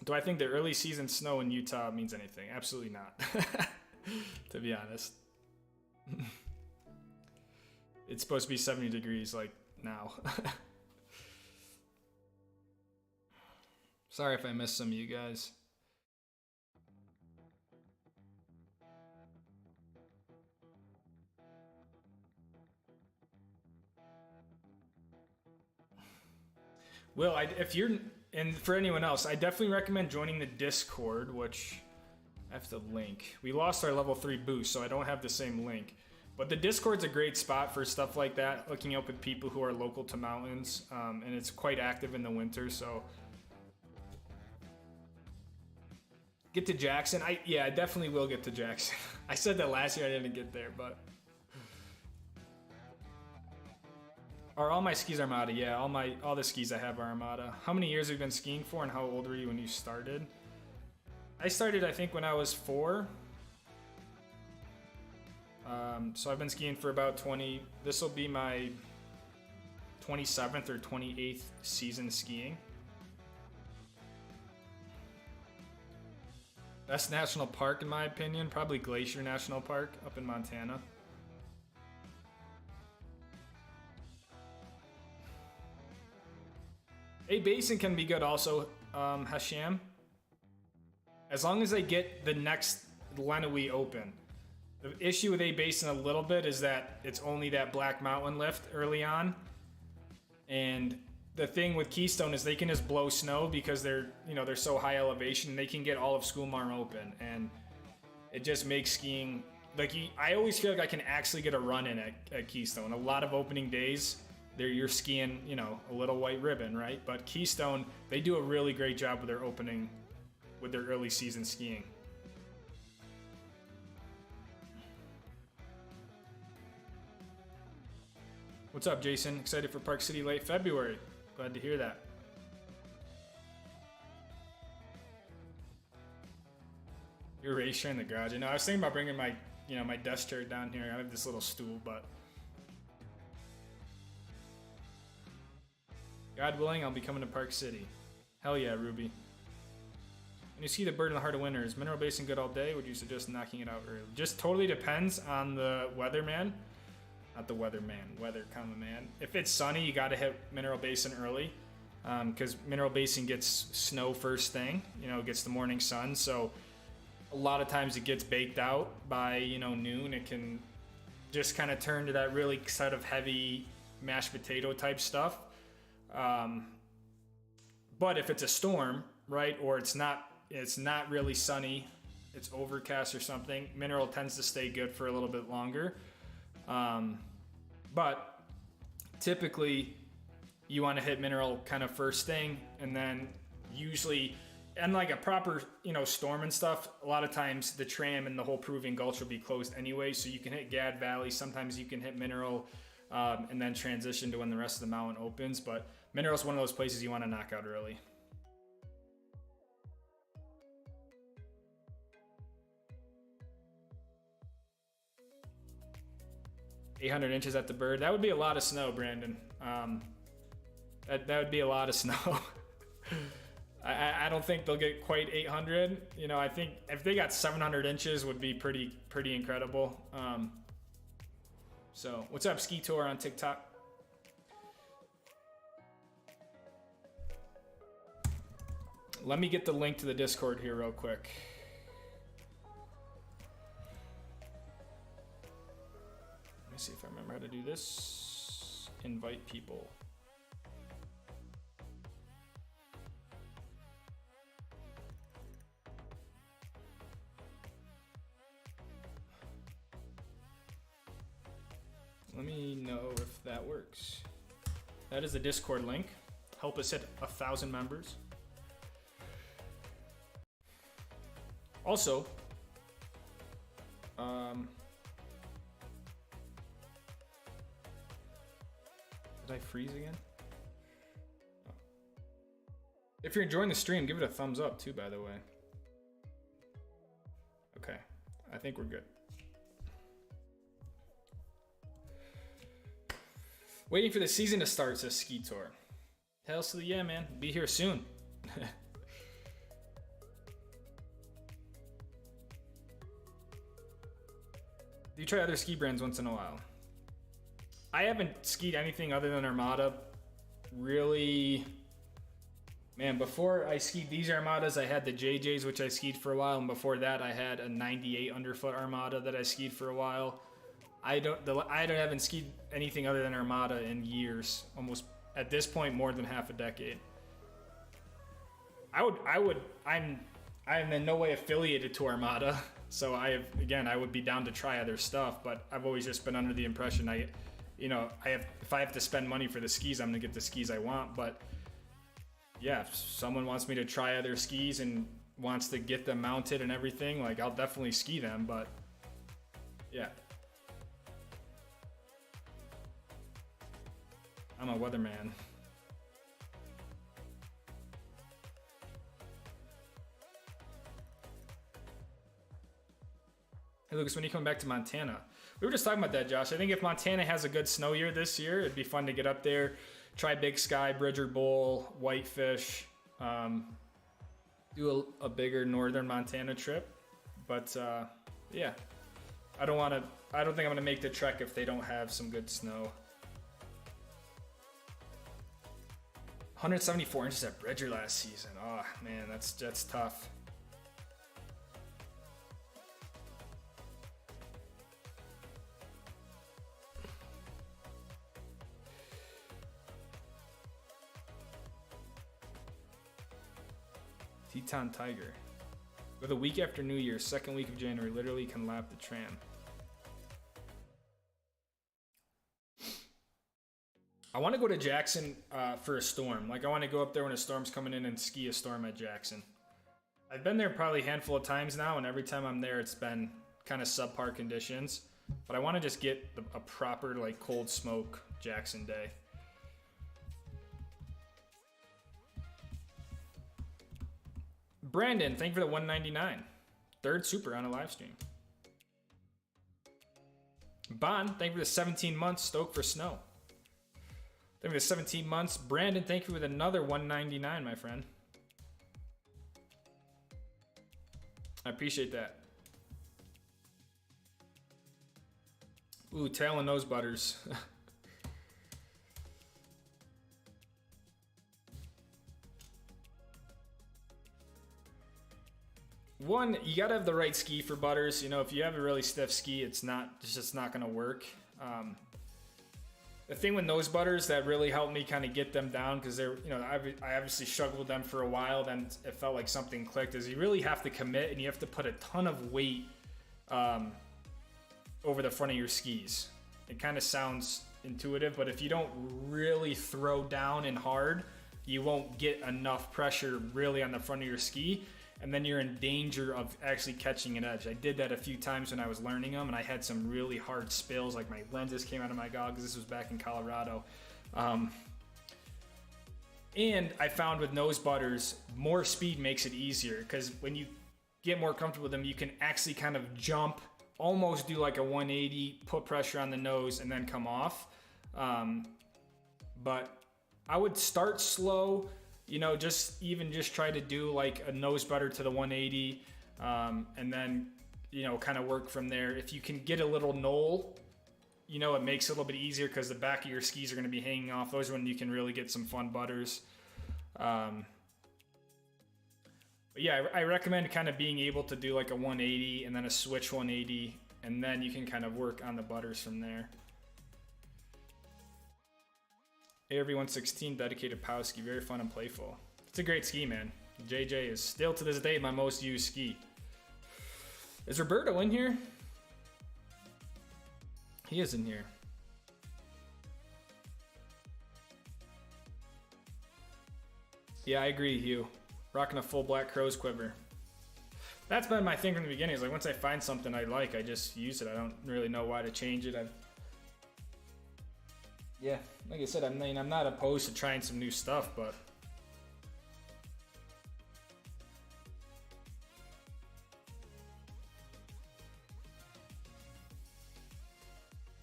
Do I think the early season snow in Utah means anything? Absolutely not. To be honest. It's supposed to be 70 degrees like now. Sorry if I missed some of you guys. Will, if you're, and for anyone else, I definitely recommend joining the Discord, which I have to link. We lost our level 3 boost, so I don't have the same link. But the Discord's a great spot for stuff like that, hooking up with people who are local to mountains, and it's quite active in the winter, so. Get to Jackson. I definitely will get to Jackson. I said that last year, I didn't get there, but. Are all my skis Armada? Yeah, all the skis I have are Armada. How many years have you been skiing for, and how old were you when you started? I started, I think, when I was 4. So I've been skiing for about 20. This will be my 27th or 28th season skiing. Best national park, in my opinion, probably Glacier National Park up in Montana. A Basin can be good also, Hashem. As long as they get the next Lenawee open. The issue with A Basin a little bit is that it's only that Black Mountain lift early on. And the thing with Keystone is they can just blow snow because they're so high elevation. They can get all of Schoolmarm open, and it just makes skiing like I always feel like I can actually get a run in at Keystone. A lot of opening days, you're skiing, a little white ribbon, right? But Keystone, they do a really great job with their opening, with their early season skiing. What's up, Jason? Excited for Park City late February. Glad to hear that. Your race chair in the garage. I was thinking about bringing my, my desk chair down here. I have this little stool, but God willing, I'll be coming to Park City. Hell yeah, Ruby. When you ski the bird in the heart of winter, is Mineral Basin good all day? Would you suggest knocking it out early? Just totally depends on the weatherman. Not the weatherman, weather, man. If it's sunny, you got to hit Mineral Basin early, because Mineral Basin gets snow first thing. Gets the morning sun. So a lot of times it gets baked out by noon. It can just kind of turn to that really sort of heavy mashed potato type stuff. But if it's a storm, right, or it's not really sunny, it's overcast or something, Mineral tends to stay good for a little bit longer. But typically you want to hit Mineral kind of first thing, and then usually, and like a proper, storm and stuff, a lot of times the tram and the whole Peruvian Gulch will be closed anyway, so you can hit Gad Valley. Sometimes you can hit Mineral, and then transition to when the rest of the mountain opens. But Mineral is one of those places you want to knock out early. $800 inches at the bird. That would be a lot of snow, Brandon. That would be a lot of snow. I don't think they'll get quite 800. I think if they got 700 inches would be pretty incredible. So what's up, Ski Tour on TikTok? Let me get the link to the Discord here real quick. Let me see if I remember how to do this. Invite people. Let me know if that works. That is the Discord link. Help us hit 1,000 members. Also, did I freeze again? Oh. If you're enjoying the stream, give it a thumbs up too, by the way. Okay, I think we're good. Waiting for the season to start, says Ski Tour. Hell to the yeah, man. Be here soon. Do you try other ski brands once in a while? I haven't skied anything other than Armada. Really, man, before I skied these Armadas, I had the JJs, which I skied for a while. And before that, I had a 98 underfoot Armada that I skied for a while. I haven't skied anything other than Armada in years. Almost, at this point, more than half a decade. I'm in no way affiliated to Armada. So I would be down to try other stuff, but I've always just been under the impression if I have to spend money for the skis, I'm gonna get the skis I want. But yeah, if someone wants me to try other skis and wants to get them mounted and everything, like I'll definitely ski them. But yeah, I'm a weatherman. Hey Lucas, when are you coming back to Montana? We were just talking about that, Josh. I think if Montana has a good snow year this year, it'd be fun to get up there, try Big Sky, Bridger Bowl, Whitefish, do a bigger northern Montana trip. But yeah, I don't think I'm gonna make the trek if they don't have some good snow. 174 inches at Bridger last season. Oh man, that's tough. Teton Tiger. With a week after New Year, second week of January, literally can lap the tram. I want to go to Jackson for a storm. Like, I want to go up there when a storm's coming in and ski a storm at Jackson. I've been there probably a handful of times now, and every time I'm there, it's been kind of subpar conditions. But I want to just get a proper, like, cold smoke Jackson day. Brandon, thank you for the 199. Third super on a live stream. Bon, thank you for the 17 months. Stoked for snow. Thank you for the 17 months. Brandon, thank you with another 199, my friend. I appreciate that. Ooh, tail and nose butters. One, you gotta have the right ski for butters. You know, if you have a really stiff ski, it's just not gonna work. The thing with nose butters that really helped me kind of get them down, because they're, you know, I obviously struggled with them for a while, then it felt like something clicked, is you really have to commit and you have to put a ton of weight over the front of your skis. It kind of sounds intuitive, but if you don't really throw down and hard, you won't get enough pressure really on the front of your ski, and then you're in danger of actually catching an edge. I did that a few times when I was learning them, and I had some really hard spills, like my lenses came out of my goggles. This was back in Colorado. And I found with nose butters, more speed makes it easier, because when you get more comfortable with them, you can actually kind of jump, almost do like a 180, put pressure on the nose, and then come off. But I would start slow. You know, just try to do like a nose butter to the 180, and then, you know, kind of work from there. If you can get a little knoll, you know, it makes it a little bit easier because the back of your skis are going to be hanging off. Those are when you can really get some fun butters. But yeah, I recommend kind of being able to do like a 180 and then a switch 180, and then you can kind of work on the butters from there. ARV-116 dedicated pow ski, very fun and playful. It's a great ski, man. JJ is still to this day my most used ski. Is Roberto in here? He is in here. Yeah, I agree, Hugh. Rocking a full Black Crow's quiver. That's been my thing from the beginning. Is like, once I find something I like, I just use it. I don't really know why to change it. Yeah, like I said, I mean, I'm not opposed to trying some new stuff, but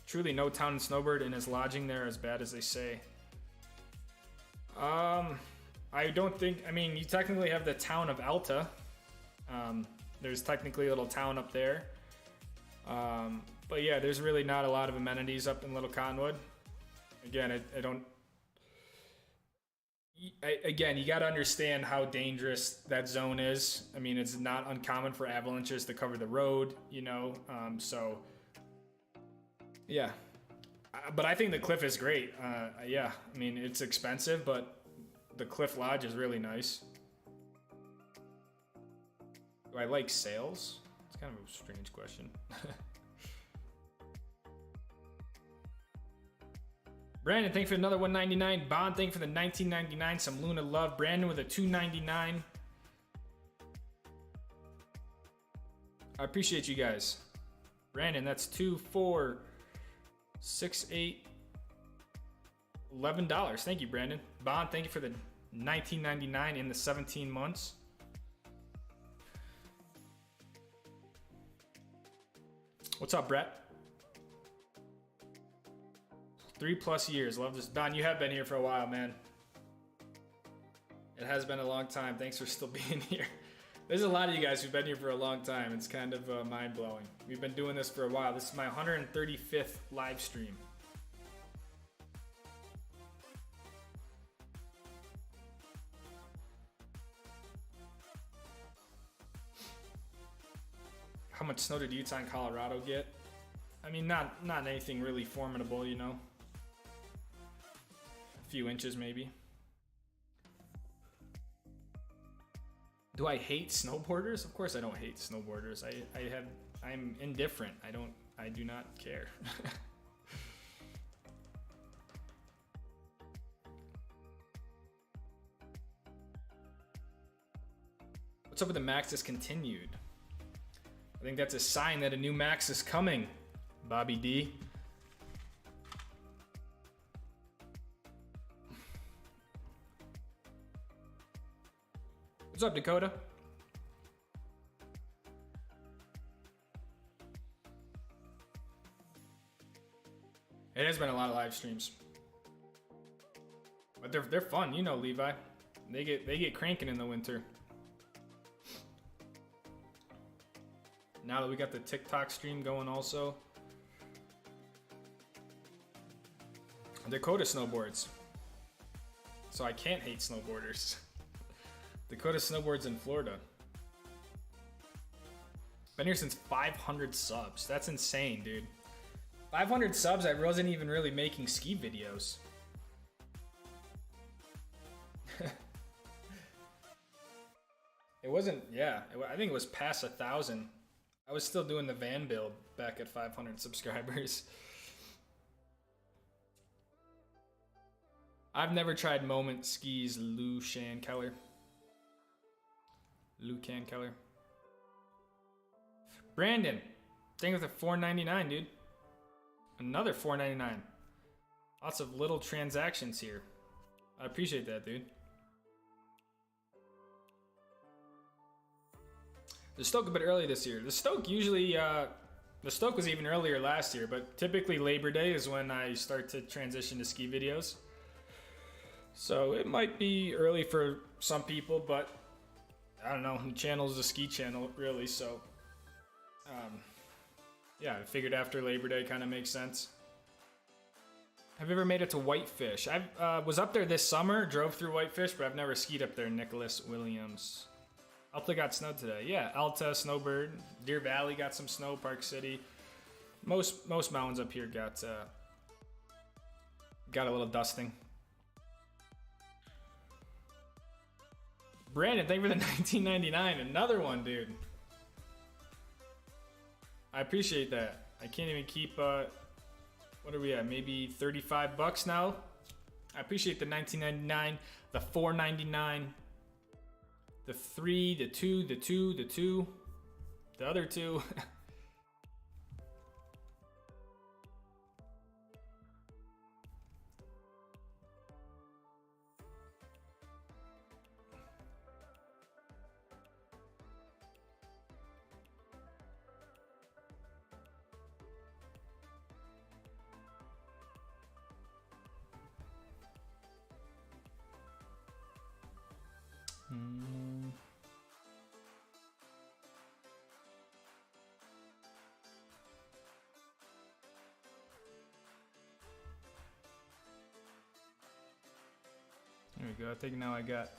truly no town in Snowbird and is lodging there as bad as they say. I don't think, I mean, you technically have the town of Alta. There's technically a little town up there. But yeah, there's really not a lot of amenities up in Little Cottonwood. Again, again, you got to understand how dangerous that zone is. I mean, it's not uncommon for avalanches to cover the road, you know, so yeah. But I think the cliff is great. Yeah, I mean, it's expensive, but the Cliff Lodge is really nice. Do I like sales? It's kind of a strange question. Brandon, thank you for another 199. Bond, thank you for the 1999. Some Luna love. Brandon with a 299. I appreciate you guys. Brandon, that's 2, 4, 6, 8, $11. Thank you, Brandon. Bond, thank you for the 1999 in the 17 months. What's up, Brett? 3+ years. Love this. Don, you have been here for a while, man. It has been a long time. Thanks for still being here. There's a lot of you guys who've been here for a long time. It's kind of mind-blowing. We've been doing this for a while. This is my 135th live stream. How much snow did Utah and Colorado get? I mean, not anything really formidable, you know. A few inches maybe. Do I hate snowboarders? Of course I don't hate snowboarders. I'm indifferent. I do not care. What's up with the Max discontinued? I think that's a sign that a new Max is coming, Bobby D. What's up, Dakota? It has been a lot of live streams, but they're fun, you know, Levi. They get cranking in the winter. Now that we got the TikTok stream going also. Dakota snowboards. So I can't hate snowboarders. Dakota snowboards in Florida. Been here since 500 subs. That's insane, dude. 500 subs, I wasn't even really making ski videos. It wasn't, yeah. I think it was past 1,000. I was still doing the van build back at 500 subscribers. I've never tried Moment Skis, Lou Can Keller. Brandon, thank you for the $4.99, dude. Another $4.99. Lots of little transactions here. I appreciate that, dude. The Stoke a bit early this year. The Stoke usually, the Stoke was even earlier last year, but typically Labor Day is when I start to transition to ski videos. So it might be early for some people, but I don't know. The channel is a ski channel, really, so yeah, I figured after Labor Day kind of makes sense. Have you ever made it to Whitefish? I was up there this summer, drove through Whitefish, but I've never skied up there. Nicholas Williams. Alta got snow today. Yeah, Alta, Snowbird, Deer Valley got some snow. Park City. Most mountains up here got a little dusting. Brandon, thank you for the $19.99. Another one, dude. I appreciate that. I can't even keep. What are we at? Maybe 35 bucks now. I appreciate the $19.99, the $4.99. The 3, the 2, the 2, the 2, the other 2. There we go. I think now I got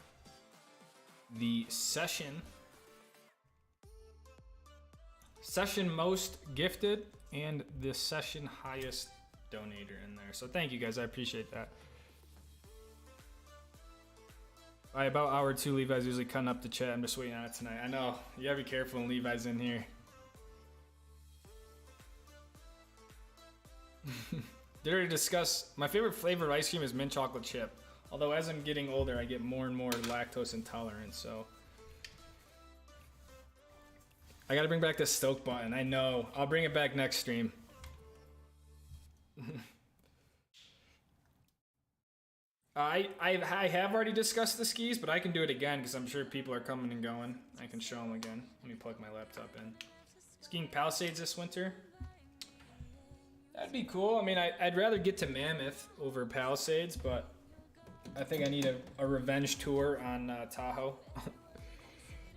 the session most gifted and the session highest donator in there. So thank you guys. I appreciate that. By about hour 2, Levi's usually cutting up the chat. I'm just waiting on it tonight. I know. You gotta be careful when Levi's in here. Did already discuss my favorite flavor of ice cream is mint chocolate chip. Although as I'm getting older, I get more and more lactose intolerant, so I gotta bring back the Stoke button. I know. I'll bring it back next stream. I have already discussed the skis, but I can do it again because I'm sure people are coming and going. I can show them again. Let me plug my laptop in. Skiing Palisades this winter? That'd be cool. I mean, I'd rather get to Mammoth over Palisades, but I think I need a revenge tour on Tahoe.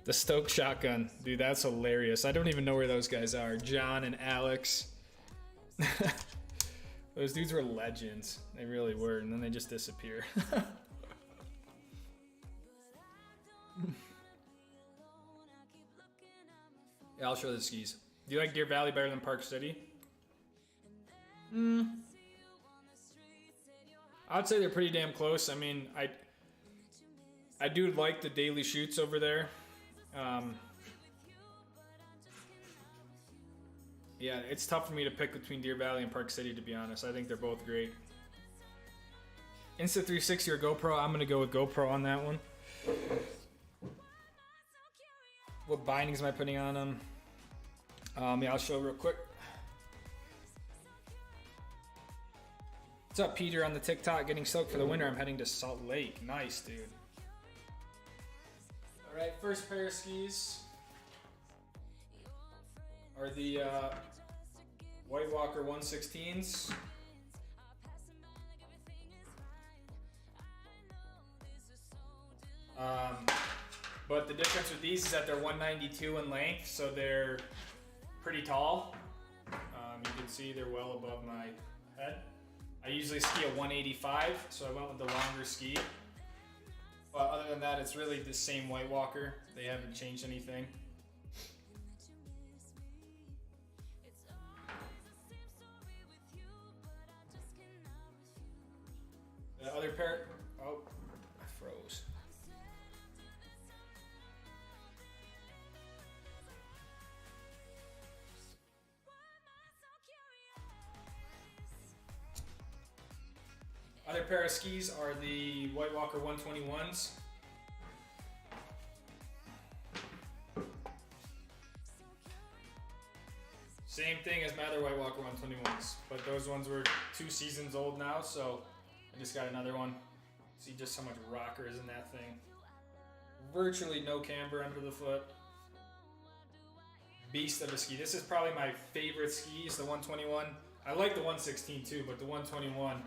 The Stoke shotgun. Dude, that's hilarious. I don't even know where those guys are. John and Alex. Those dudes were legends. They really were. And then they just disappear. Yeah, I'll show the skis. Do you like Deer Valley better than Park City? I'd say they're pretty damn close. I mean, I do like the daily shoots over there. Yeah, it's tough for me to pick between Deer Valley and Park City, to be honest. I think they're both great. Insta360 or GoPro? I'm going to go with GoPro on that one. What bindings am I putting on them? Yeah, I'll show real quick. What's up, Peter, on the TikTok? Getting stoked for the winter. I'm heading to Salt Lake. Nice, dude. All right, first pair of skis are the White Walker 116s. But the difference with these is that they're 192 in length, so they're pretty tall. You can see they're well above my head. I usually ski a 185, so I went with the longer ski. But other than that, it's really the same White Walker. They haven't changed anything. The other pair, oh, I froze. Other pair of skis are the White Walker 121s. Same thing as my other White Walker 121s, but those ones were 2 seasons old now, so I just got another one. See just how much rocker is in that thing. Virtually no camber under the foot. Beast of a ski. This is probably my favorite skis, the 121. I like the 116 too, but the 121,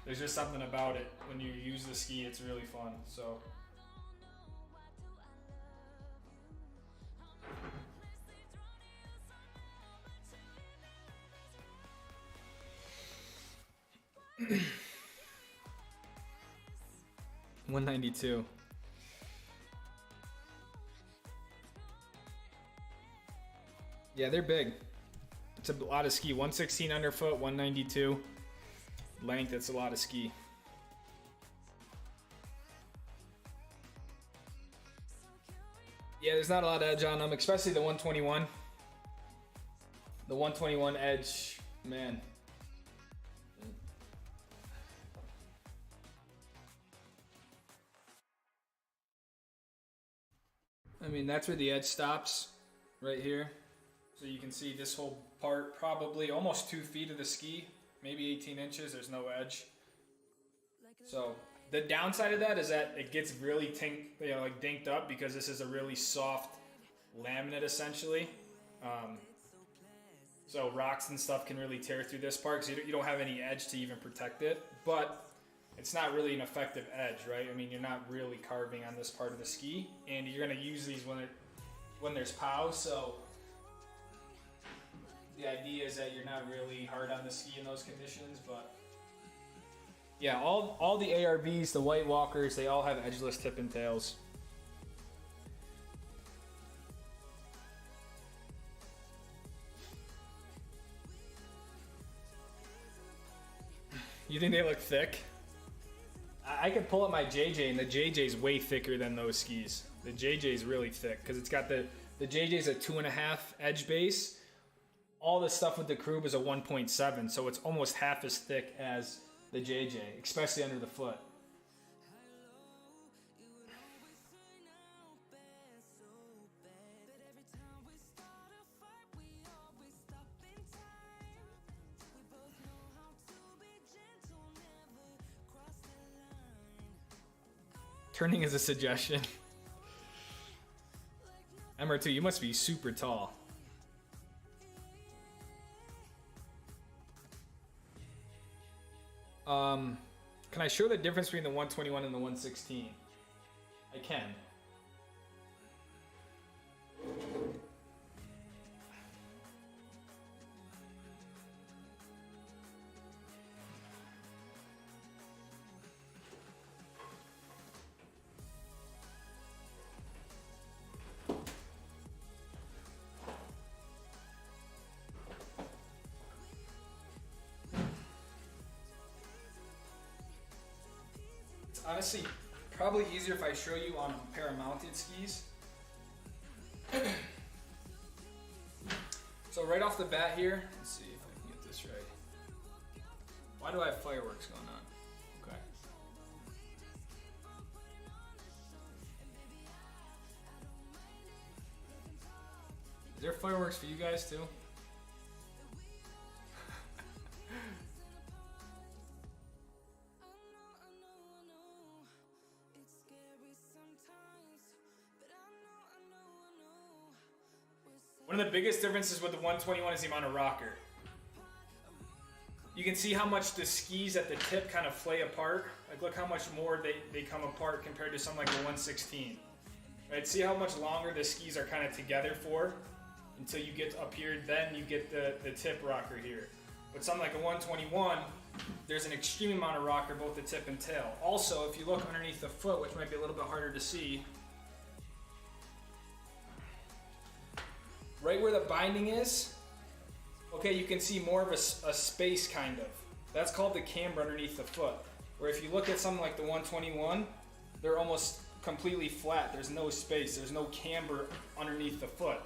there's just something about it. When you use the ski, it's really fun. So. $192. Yeah, they're big. It's a lot of ski. 116 underfoot, 192 length. It's a lot of ski. Yeah, there's not a lot of edge on them, especially the 121. The 121 edge, man. I mean, that's where the edge stops, right here. So you can see this whole part, probably almost 2 feet of the ski, maybe 18 inches, there's no edge. So the downside of that is that it gets really dinked up because this is a really soft laminate essentially. So rocks and stuff can really tear through this part because you don't have any edge to even protect it. But it's not really an effective edge, right? I mean, you're not really carving on this part of the ski, and you're gonna use these when there's pow. So the idea is that you're not really hard on the ski in those conditions. But yeah, all the ARBs, the White Walkers, they all have edgeless tip and tails. You think they look thick? I could pull up my JJ, and the JJ's way thicker than those skis. The JJ's really thick because it's got the JJ's a 2.5 edge base. All the stuff with the Krub is a 1.7, so it's almost half as thick as the JJ, especially under the foot. Turning is a suggestion. MR2, you must be super tall. Can I show the difference between the 121 and the 116? I can. Honestly, probably easier if I show you on a pair of mounted skis. So right off the bat here, let's see if I can get this right. Why do I have fireworks going on? Okay. Is there fireworks for you guys too? One of the biggest differences with the 121 is the amount of rocker. You can see how much the skis at the tip kind of flay apart. Like look how much more they come apart compared to something like the 116. Right? See how much longer the skis are kind of together for until you get up here, then you get the tip rocker here. But something like a 121, there's an extreme amount of rocker, both the tip and tail. Also, if you look underneath the foot, which might be a little bit harder to see, right where the binding is, okay, you can see more of a space kind of. That's called the camber underneath the foot. Where if you look at something like the 121, they're almost completely flat. There's no space. There's no camber underneath the foot.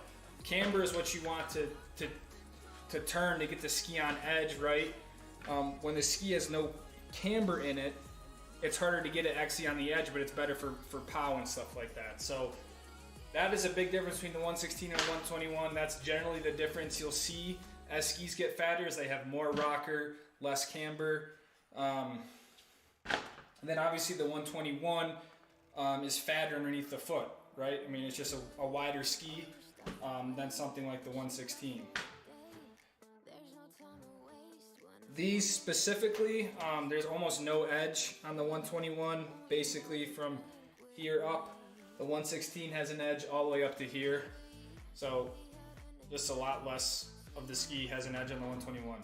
Camber is what you want to turn to get the ski on edge, right? When the ski has no camber in it, it's harder to get it actually on the edge, but it's better for pow and stuff like that. So that is a big difference between the 116 and the 121. That's generally the difference you'll see as skis get fatter, is they have more rocker, less camber. And then obviously the 121 is fatter underneath the foot, right? I mean, it's just a wider ski than something like the 116. These specifically, there's almost no edge on the 121, basically from here up. The 116 has an edge all the way up to here, so just a lot less of the ski has an edge on the 121.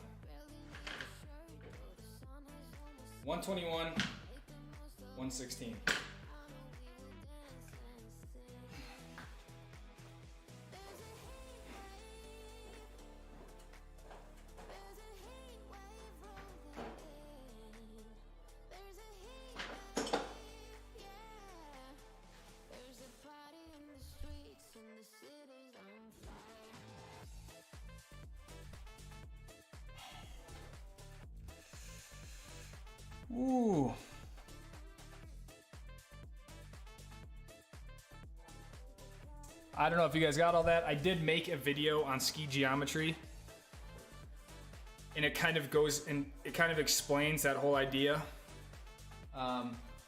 121, 116. Ooh. I don't know if you guys got all that. I did make a video on ski geometry, and it kind of goes and it kind of explains that whole idea,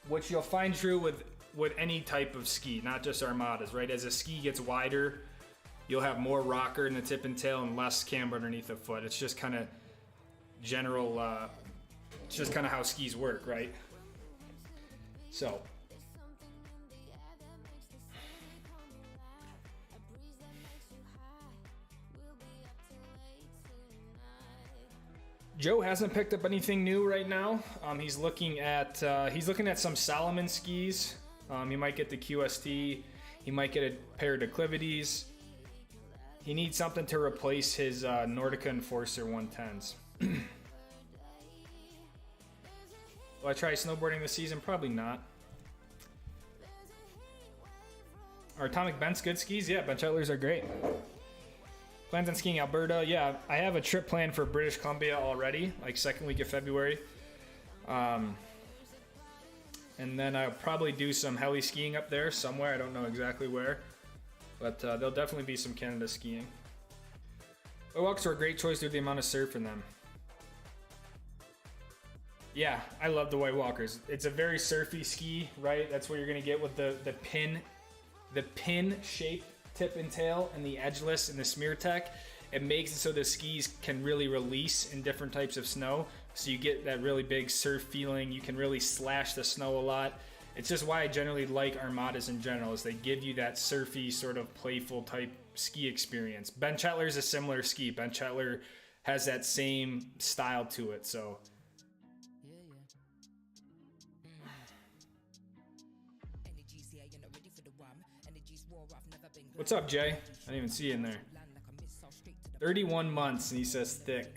which you'll find true with any type of ski, not just Armadas, right? As a ski gets wider, you'll have more rocker in the tip and tail and less camber underneath the foot. It's just kind of general, it's just kind of how skis work, right? So Joe hasn't picked up anything new right now. He's looking at some Salomon skis. He might get the QST. He might get a pair of declivities. He needs something to replace his Nordica Enforcer 110s. Will I try snowboarding this season? Probably not. Are Atomic Bent's good skis? Yeah, bench outlers are great. Plans on skiing Alberta? Yeah, I have a trip planned for British Columbia already, like second week of February. And then I'll probably do some heli skiing up there somewhere. I don't know exactly where, but there'll definitely be some Canada skiing. White walks are a great choice due to the amount of surf in them. Yeah, I love the White Walkers. It's a very surfy ski, right? That's what you're gonna get with the pin shape tip and tail and the edgeless and the smear tech. It makes it so the skis can really release in different types of snow, so you get that really big surf feeling. You can really slash the snow a lot. It's just why I generally like Armadas in general, is they give you that surfy, sort of playful type ski experience. Ben Chetler is a similar ski. Ben Chetler has that same style to it, so. What's up, Jay? I didn't even see you in there. 31 months, and he says thick.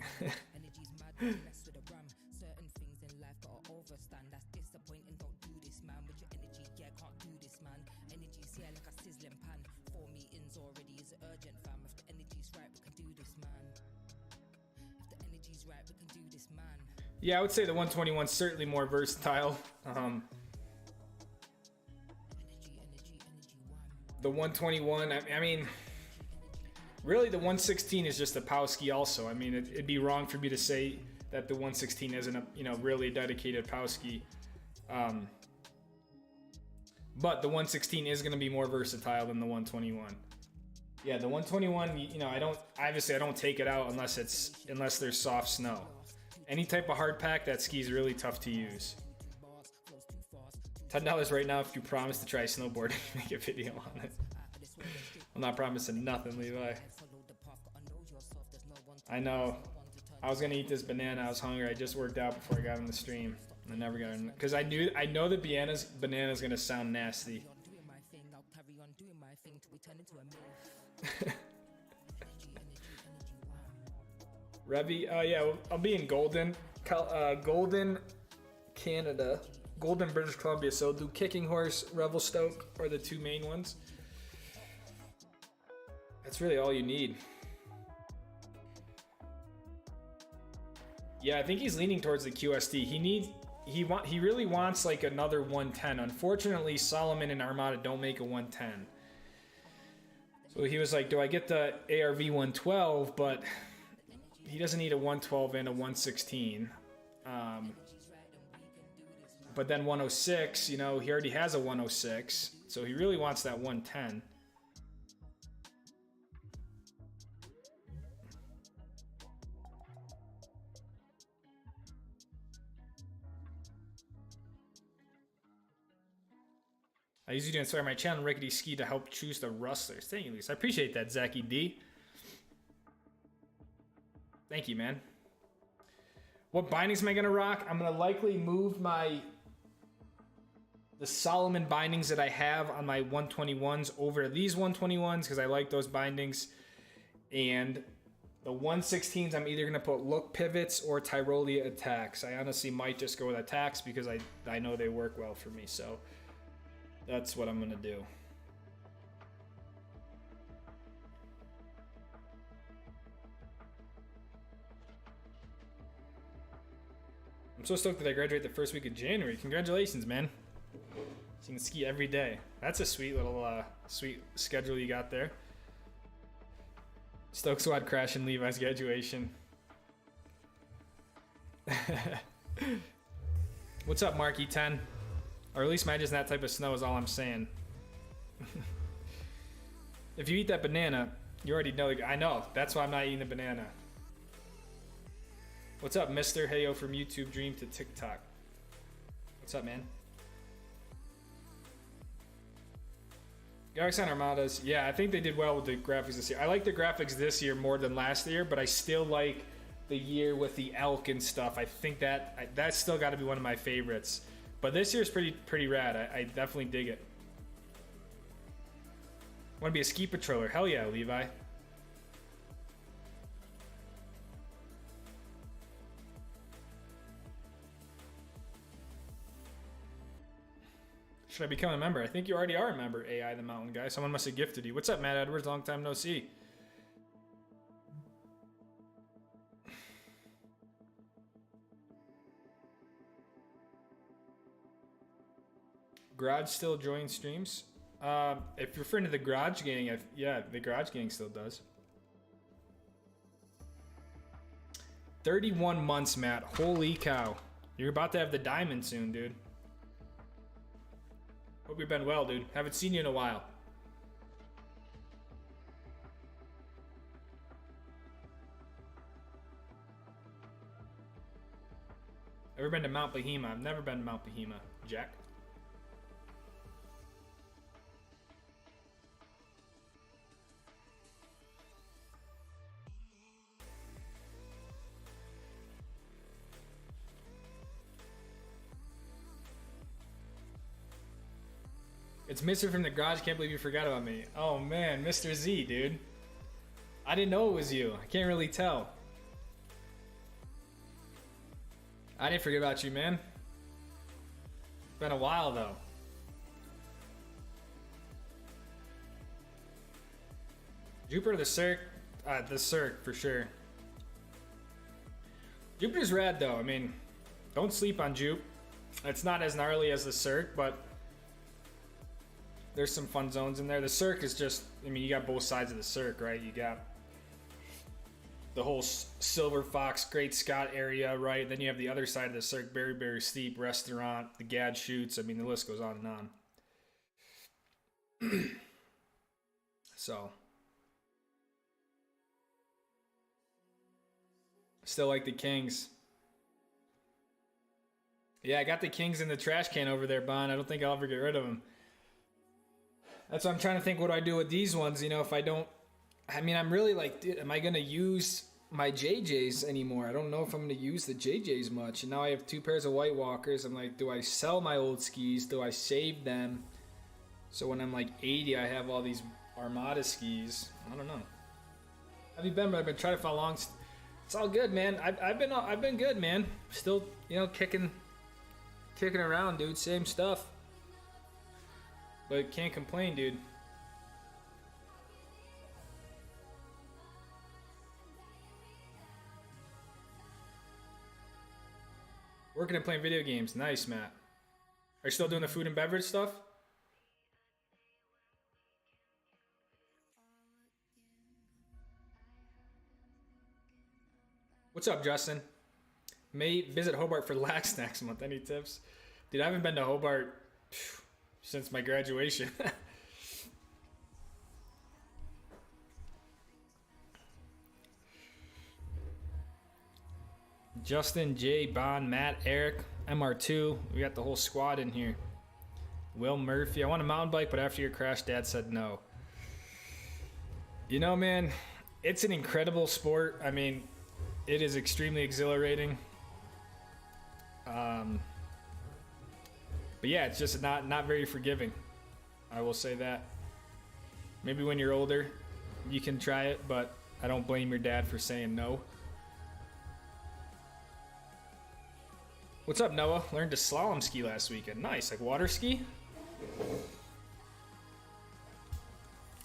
Yeah, I would say the 121 is certainly more versatile. The 121, I mean, really the 116 is just a POW ski also. I mean, it'd be wrong for me to say that the 116 isn't a, really a dedicated POW ski. But the 116 is going to be more versatile than the 121. Yeah, the 121, I don't take it out unless there's soft snow. Any type of hard pack, that ski is really tough to use. $10 right now if you promise to try snowboarding and make a video on it. I'm not promising nothing, Levi. I know. I was gonna eat this banana. I was hungry. I just worked out before I got on the stream. I never got on because I know the banana's gonna sound nasty. Revy, yeah, I'll be in Golden, Canada, Golden, British Columbia. So I'll do Kicking Horse, Revelstoke are the two main ones. That's really all you need. Yeah, I think he's leaning towards the QST. He really wants like another 110. Unfortunately, Solomon and Armada don't make a 110. So he was like, do I get the ARV 112? But he doesn't need a 112 and a 116. But then 106, he already has a 106. So he really wants that 110. I usually do inspire my channel, Rickety Ski, to help choose the rustlers. Thank you, Lisa. I appreciate that, Zachy D. Thank you, man. What bindings am I going to rock? I'm going to likely move the Solomon bindings that I have on my 121s over to these 121s because I like those bindings. And the 116s, I'm either going to put Look Pivots or Tyrolia Attacks. I honestly might just go with Attacks because I know they work well for me. So that's what I'm going to do. I'm so stoked that I graduate the first week of January. Congratulations, man. So you can ski every day. That's a sweet little sweet schedule you got there. Stoke Squad crashing Levi's graduation. What's up, Marky 10? Or at least imagine that type of snow is all I'm saying. If you eat that banana, you already know. I know. That's why I'm not eating the banana. What's up, Mr. Heyo from YouTube Dream to TikTok? What's up, man? Galaxy Armadas. Yeah, I think they did well with the graphics this year. I like the graphics this year more than last year, but I still like the year with the elk and stuff. I think that's still got to be one of my favorites. But this year's pretty rad. I definitely dig it. Want to be a ski patroller? Hell yeah, Levi. Should I become a member? I think you already are a member, AI the Mountain Guy. Someone must have gifted you. What's up, Matt Edwards? Long time no see. Garage still joins streams? If you're a friend of the Garage Gang, yeah, the Garage Gang still does. 31 months, Matt. Holy cow. You're about to have the diamond soon, dude. Hope you've been well, dude. Haven't seen you in a while. Ever been to Mount Bahima? I've never been to Mount Bahima. Jack? It's Mr. from the garage. Can't believe you forgot about me. Oh man, Mr. Z, dude. I didn't know it was you. I can't really tell. I didn't forget about you, man. It's been a while though. Jupiter the Cirque. The Cirque for sure. Jupiter's rad though. I mean, don't sleep on Jupe. It's not as gnarly as the Cirque, but there's some fun zones in there. The Cirque is just, I mean, you got both sides of the Cirque, right? You got the whole Silver Fox, Great Scott area, right? Then you have the other side of the Cirque, very, very steep restaurant, the Gad Chutes. I mean, the list goes on and on. So, still like the Kings. Yeah, I got the Kings in the trash can over there, Bon. I don't think I'll ever get rid of them. That's what I'm trying to think. What do I do with these ones? You know, if I don't, I mean, I'm really like, dude, am I going to use my JJs anymore? I don't know if I'm going to use the JJs much. And now I have 2 pairs of White Walkers. I'm like, do I sell my old skis? Do I save them? So when I'm like 80, I have all these Armada skis. I don't know. How have you been? I've been trying to follow along. It's all good, man. I've been good, man. Still, you know, kicking around, dude. Same stuff. But can't complain, dude. Working and playing video games. Nice, Matt. Are you still doing the food and beverage stuff? What's up, Justin? May visit Hobart for lax next month. Any tips? Dude, I haven't been to Hobart since my graduation. Justin, Jay, Bond, Matt, Eric, MR2. We got the whole squad in here. Will Murphy. I want a mountain bike, but after your crash, Dad said no. You know, man, it's an incredible sport. I mean, it is extremely exhilarating. But yeah, it's just not very forgiving. I will say that. Maybe when you're older, you can try it, but I don't blame your dad for saying no. What's up, Noah? Learned to slalom ski last weekend. Nice, like water ski?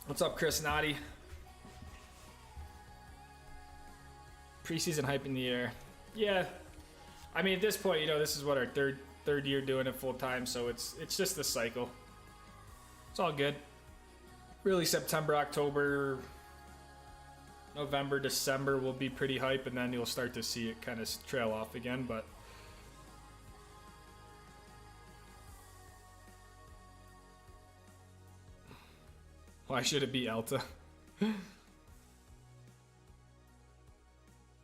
What's up, Chris Noddy? Preseason hype in the air. Yeah. I mean, at this point, you know, this is what our third year doing it full time, so it's just the cycle. It's all good. Really, September, October, November, December will be pretty hype, and then you'll start to see it kind of trail off again, but why should it be Alta?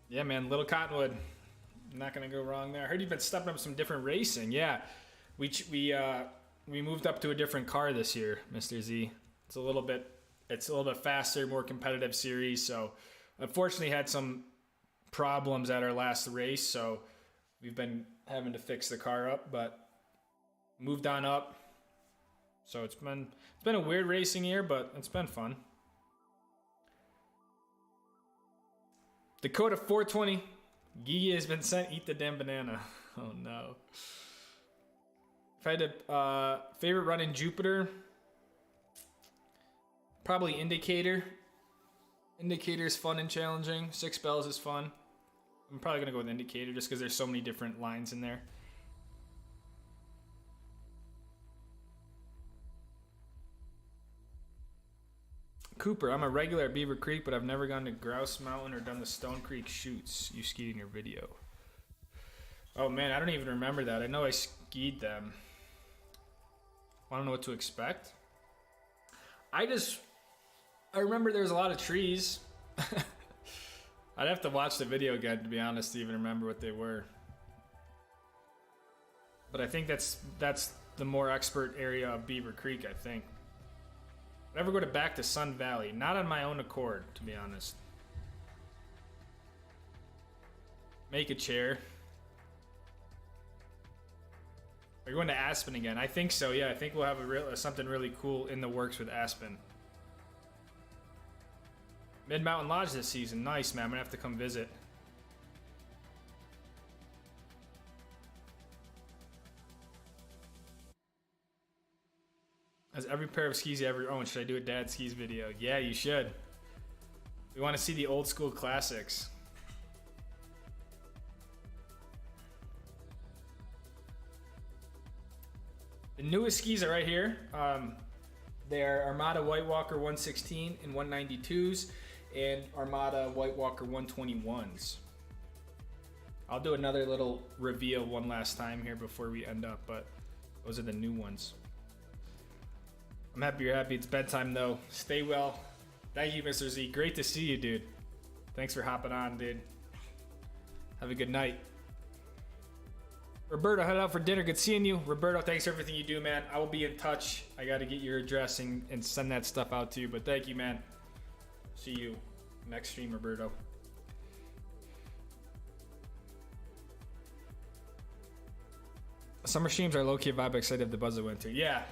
Yeah, man, Little Cottonwood. Not gonna go wrong there. I heard you've been stepping up some different racing. Yeah, we moved up to a different car this year, Mr. Z. It's a little bit faster, more competitive series. So, unfortunately, had some problems at our last race. So, we've been having to fix the car up, but moved on up. So it's been a weird racing year, but it's been fun. Dakota 420. Gigi has been sent. Eat the damn banana. Oh no. If I had a favorite run in Jupiter, probably Indicator. Indicator is fun and challenging. 6 Bells is fun. I'm probably gonna go with Indicator just because there's so many different lines in there. Cooper, I'm a regular at Beaver Creek, but I've never gone to Grouse Mountain or done the Stone Creek chutes. You skied in your video. Oh man, I don't even remember that. I know I skied them. I don't know what to expect. I remember there was a lot of trees. I'd have to watch the video again, to be honest, to even remember what they were. But I think that's the more expert area of Beaver Creek, I think. I'd never go back to Sun Valley. Not on my own accord, to be honest. Make a chair. Are you going to Aspen again? I think so, yeah. I think we'll have something really cool in the works with Aspen. Mid-Mountain Lodge this season. Nice, man. I'm going to have to come visit. As every pair of skis you ever own, should I do a dad skis video? Yeah, you should. We want to see the old school classics. The newest skis are right here. They are Armada White Walker 116 and 192s and Armada White Walker 121s. I'll do another little reveal one last time here before we end up, but those are the new ones. I'm happy you're happy. It's bedtime though. Stay well. Thank you, Mr. Z. Great to see you, dude. Thanks for hopping on, dude. Have a good night. Roberto, head out for dinner. Good seeing you. Roberto, thanks for everything you do, man. I will be in touch. I got to get your address and send that stuff out to you. But thank you, man. See you next stream, Roberto. Summer streams are low-key vibe excited of the buzz of winter. Yeah,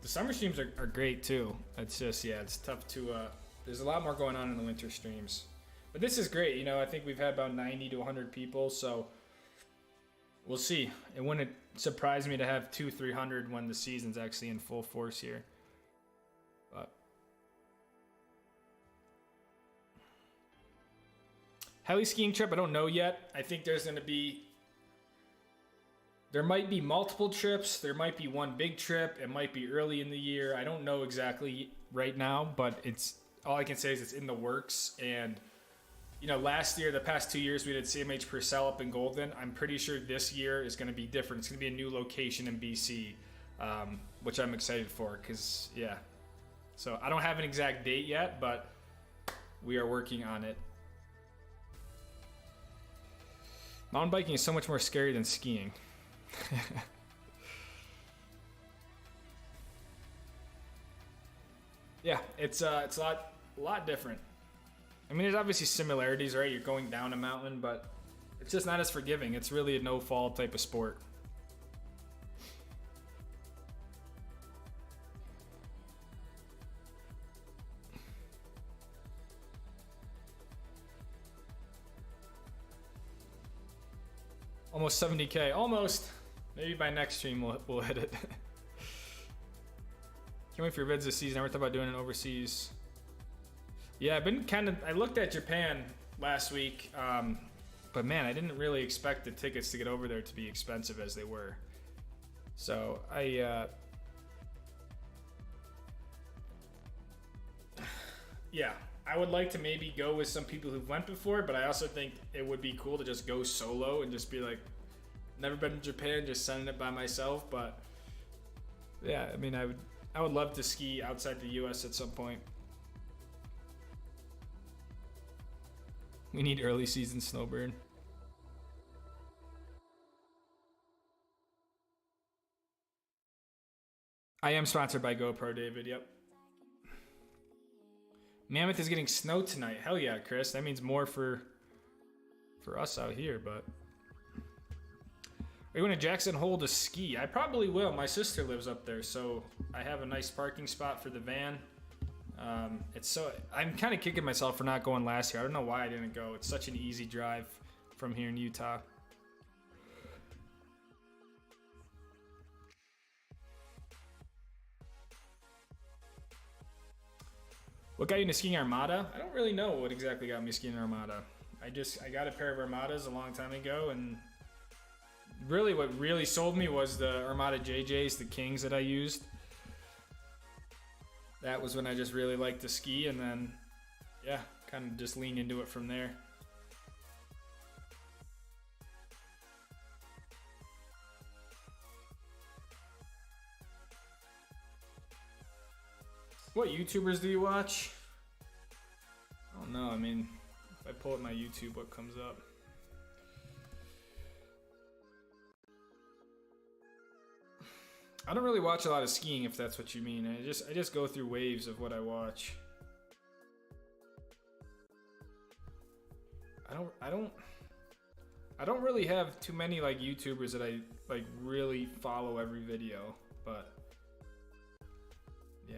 the summer streams are great too. It's just, yeah, it's tough to, there's a lot more going on in the winter streams. But this is great. You know, I think we've had about 90 to 100 people, so we'll see. It wouldn't surprise me to have 200-300 when the season's actually in full force here. But heli skiing trip, I don't know yet. I think there might be multiple trips. There might be one big trip. It might be early in the year. I don't know exactly right now, but it's all I can say is it's in the works. And you know, last year, the past 2 years, we did CMH Purcell up in Golden. I'm pretty sure this year is going to be different. It's going to be a new location in BC, which I'm excited for because, yeah. So I don't have an exact date yet, but we are working on it. Mountain biking is so much more scary than skiing. Yeah, it's a lot different. I mean, there's obviously similarities, right? You're going down a mountain, but it's just not as forgiving. It's really a no-fall type of sport. Almost 70K. Almost. Maybe by next stream we'll hit it. Can't wait for your vids this season. I never thought about doing it overseas. Yeah, I looked at Japan last week, but man, I didn't really expect the tickets to get over there to be expensive as they were. So yeah, I would like to maybe go with some people who've went before, but I also think it would be cool to just go solo and just be like, never been to Japan, just sending it by myself. But yeah, I mean, I would love to ski outside the US at some point. We need early season snowbird. I am sponsored by GoPro, David. Yep. Mammoth is getting snow tonight. Hell yeah, Chris. That means more for us out here, but are you going to Jackson Hole to ski? I probably will. My sister lives up there, so I have a nice parking spot for the van. I'm kind of kicking myself for not going last year. I don't know why I didn't go. It's such an easy drive from here in Utah. What got you into skiing Armada? I don't really know what exactly got me skiing Armada. I got a pair of Armadas a long time ago, and really what really sold me was the Armada JJs, the Kings that I used. That was when I just really liked to ski, and then, yeah, kind of just leaned into it from there. What YouTubers do you watch? I don't know. I mean, if I pull up my YouTube, what comes up? I don't really watch a lot of skiing, if that's what you mean. I just go through waves of what I watch. I don't really have too many like YouTubers that I like really follow every video, but yeah.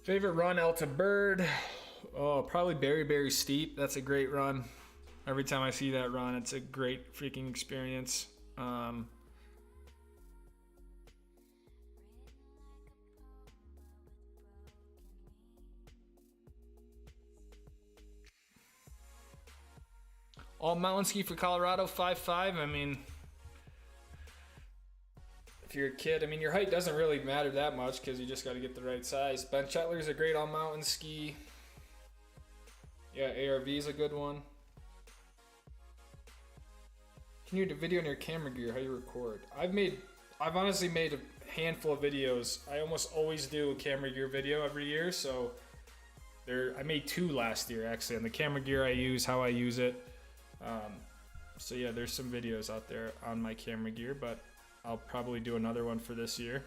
Favorite run, Alta Bird. Oh, probably Berry Steep. That's a great run. Every time I see that run, it's a great freaking experience. All mountain ski for Colorado, 5'5". I mean, if you're a kid, I mean, your height doesn't really matter that much because you just got to get the right size. Ben Chetler's a great all mountain ski. Yeah, ARV is a good one. Can you do a video on your camera gear, how you record? I've honestly made a handful of videos. I almost always do a camera gear video every year, so I made 2 last year actually on the camera gear I use, how I use it. So yeah, there's some videos out there on my camera gear, but I'll probably do another one for this year.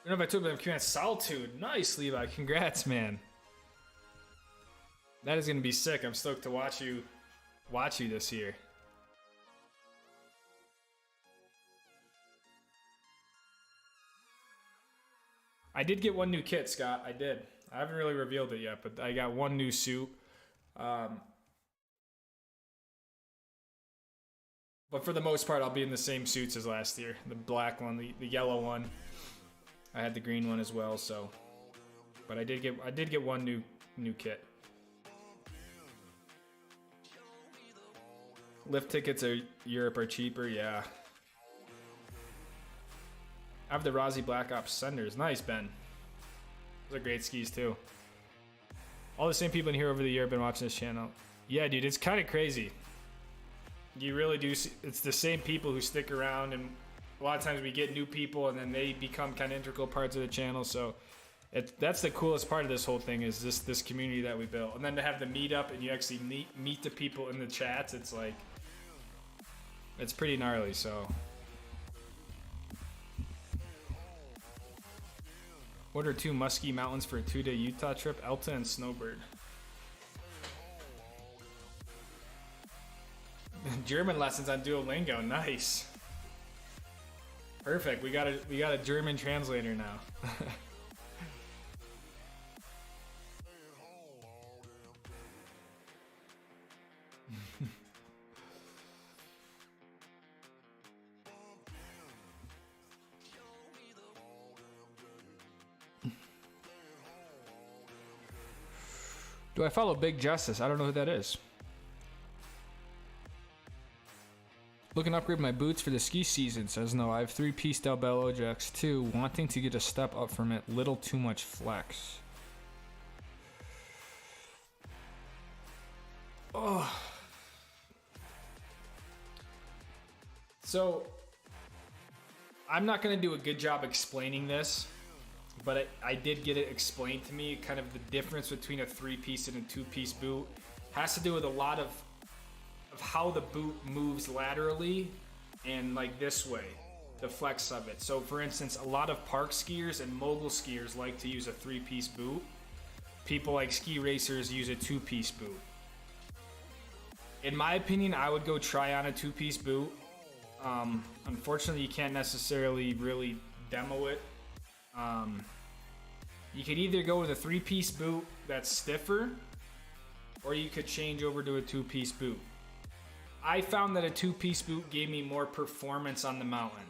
I don't know if I told you, but I'm queuing at Solitude. Nice, Levi. Congrats, man. That is gonna be sick. I'm stoked to watch you this year. I did get one new kit, Scott. I did. I haven't really revealed it yet, but I got one new suit. But for the most part, I'll be in the same suits as last year. The black one, the yellow one. I had the green one as well, so. But I did get one new kit. Lift tickets are Europe are cheaper, yeah. I have the Rossi Black Ops Senders. Nice, Ben. Those are great skis too. All the same people in here over the year have been watching this channel. Yeah, dude, it's kind of crazy. You really do see, it's the same people who stick around, and a lot of times we get new people and then they become kind of integral parts of the channel. So that's the coolest part of this whole thing, is this community that we built. And then to have the meetup and you actually meet the people in the chats, it's like, it's pretty gnarly. So what are 2 Muskie Mountains for a 2-day Utah trip? Elta and Snowbird. German lessons on Duolingo. Nice. Perfect. We got a German translator now. Do I follow Big Justice? I don't know who that is. Looking to upgrade my boots for the ski season. Says no. I have 3-piece Del Bell Ajax 2. Wanting to get a step up from it. Little too much flex. Oh. So I'm not going to do a good job explaining this, but I did get it explained to me. Kind of the difference between a 3-piece and a 2-piece boot has to do with a lot of how the boot moves laterally and like this way, the flex of it. So for instance, a lot of park skiers and mogul skiers like to use a 3-piece boot. People like ski racers use a 2-piece boot. In my opinion, I would go try on a 2-piece boot. Unfortunately, you can't necessarily really demo it. You could either go with a 3-piece boot that's stiffer, or you could change over to a 2-piece boot. I found that a 2-piece boot gave me more performance on the mountain.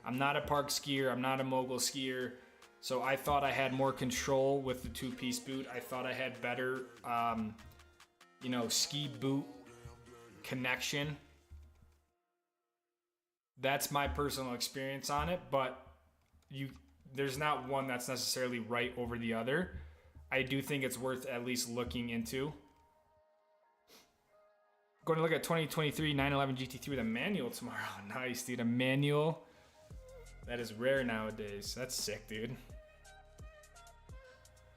I'm not a park skier, I'm not a mogul skier, so I thought I had more control with the 2-piece boot. I thought I had better, ski boot connection. That's my personal experience on it, but there's not one that's necessarily right over the other. I do think it's worth at least looking into. Going to look at 2023 911 GT3 with a manual tomorrow. Nice, dude. A manual. That is rare nowadays. That's sick, dude. Do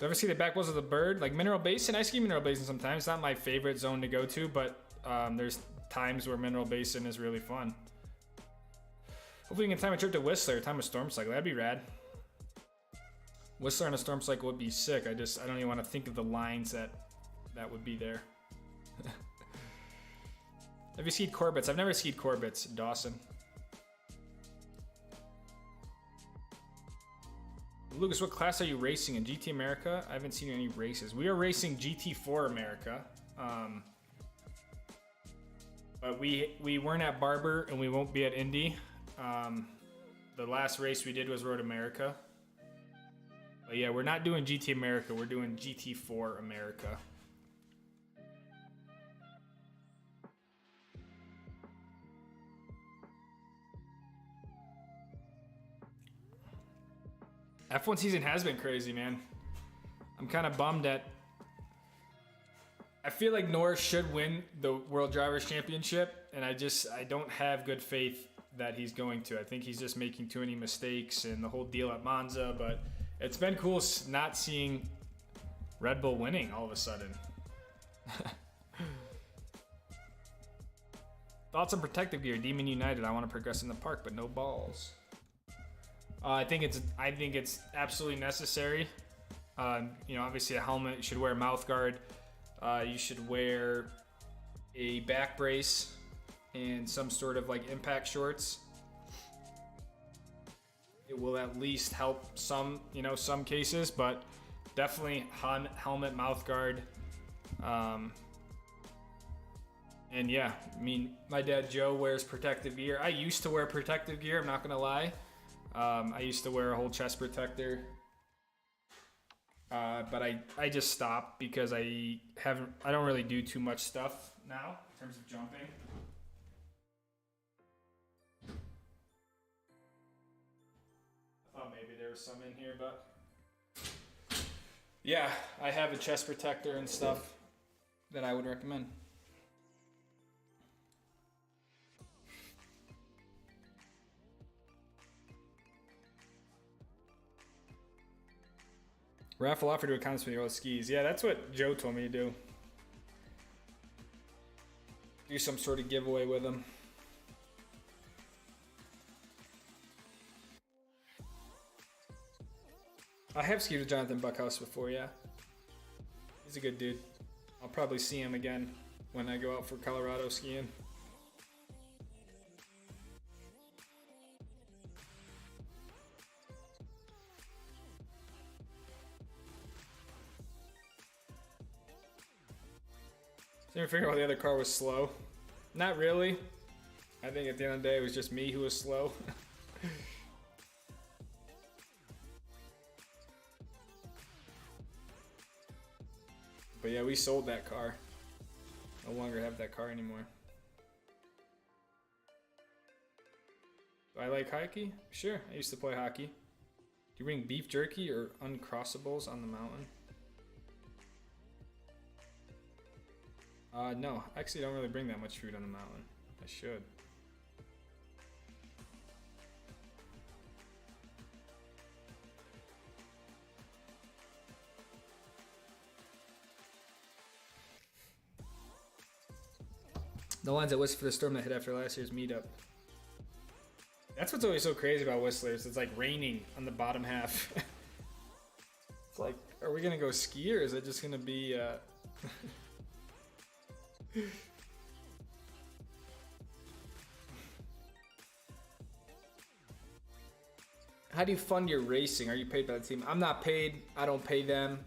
you ever see the back wheels of the bird? Like Mineral Basin? I ski Mineral Basin sometimes. It's not my favorite zone to go to, but there's times where Mineral Basin is really fun. Hopefully you can time a trip to Whistler, time a storm cycle. That'd be rad. Whistler on a storm cycle would be sick. I don't even want to think of the lines that would be there. Have you skied Corbett's? I've never skied Corbett's, Dawson. Lucas, what class are you racing in? GT America? I haven't seen any races. We are racing GT4 America. But we weren't at Barber and we won't be at Indy. The last race we did was Road America. But yeah, we're not doing GT America. We're doing GT4 America. F1 season has been crazy, man. I'm kind of bummed that I feel like Norris should win the World Drivers' Championship, and I don't have good faith that he's going to. I think he's just making too many mistakes and the whole deal at Monza, but it's been cool not seeing Red Bull winning all of a sudden. Thoughts on protective gear? Demon United. I want to progress in the park, but no balls. I think it's absolutely necessary. Obviously a helmet. You should wear a mouth guard. You should wear a back brace and some sort of like impact shorts. It will at least help some cases, but definitely helmet, mouth guard. And yeah, I mean, my dad Joe wears protective gear. I used to wear protective gear. I'm not gonna lie. I used to wear a whole chest protector, but I just stopped because I don't really do too much stuff now in terms of jumping. I thought maybe there was some in here, but yeah, I have a chest protector and stuff that I would recommend. Raffle offer to a contest with your old skis. Yeah, that's what Joe told me to do. Do some sort of giveaway with them. I have skied with Jonathan Buckhouse before, yeah. He's a good dude. I'll probably see him again when I go out for Colorado skiing. Did you figure out why the other car was slow? Not really. I think at the end of the day, it was just me who was slow. But yeah, we sold that car. No longer have that car anymore. Do I like hockey? Sure, I used to play hockey. Do you bring beef jerky or uncrossables on the mountain? No, I actually don't really bring that much food on the mountain. I should. The lines at Whistler for the storm that hit after last year's meetup. That's what's always so crazy about Whistler's. It's like raining on the bottom half. It's like, are we gonna go ski or is it just gonna be How do you fund your racing? Are you paid by the team? I'm not paid. I don't pay them.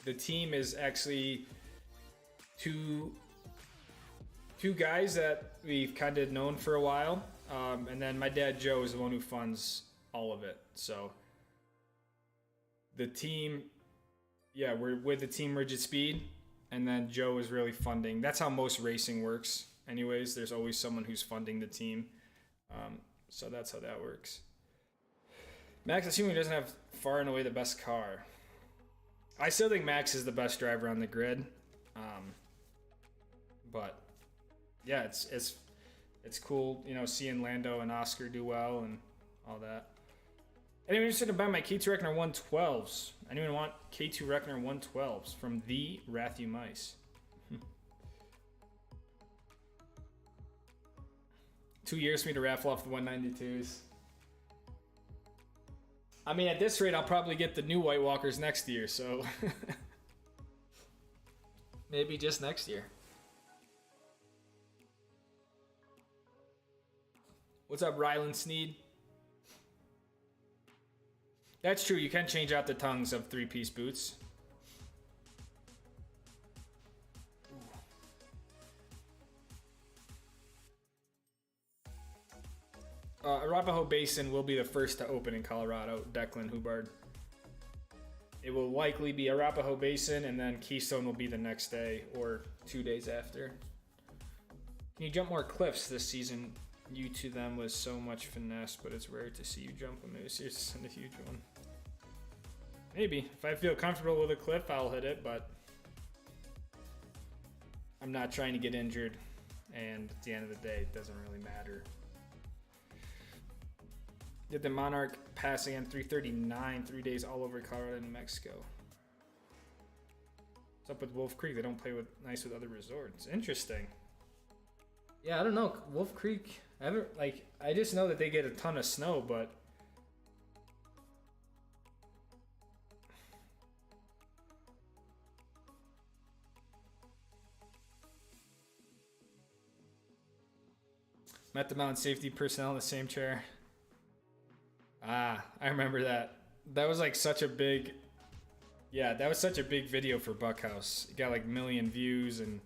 The team is actually two guys that we've kind of known for a while. And then my dad, Joe, is the one who funds all of it. So the team, yeah, we're with the team Rigid Speed. And then Joe is really funding. That's how most racing works. Anyways, there's always someone who's funding the team. So that's how that works. Max, assuming he doesn't have far and away the best car. I still think Max is the best driver on the grid. But yeah, it's cool, you know, seeing Lando and Oscar do well and all that. Anyone interested in buying my K2 Reckoner 112s? Anyone want K2 Reckoner 112s from the Rathu Mice? 2 years for me to raffle off the 192s. I mean, at this rate, I'll probably get the new White Walkers next year, so maybe just next year. What's up, Rylan Sneed? That's true, you can change out the tongues of three-piece boots. Arapahoe Basin will be the first to open in Colorado, Declan Hubbard. It will likely be Arapahoe Basin, and then Keystone will be the next day or 2 days after. Can you jump more cliffs this season? You to them was so much finesse, but it's rare to see you jump a moose. You're just a huge one. Maybe. If I feel comfortable with a cliff, I'll hit it, but I'm not trying to get injured, and at the end of the day, it doesn't really matter. Did the Monarch passing on 339, 3 days all over Colorado and New Mexico. What's up with Wolf Creek? They don't play with nice with other resorts. Interesting. Yeah, I don't know. Wolf Creek, I just know that they get a ton of snow, but met the mountain safety personnel in the same chair. Ah, I remember that. That was like such a big, yeah, that was such a big video for Buckhouse. It got like 1 million views and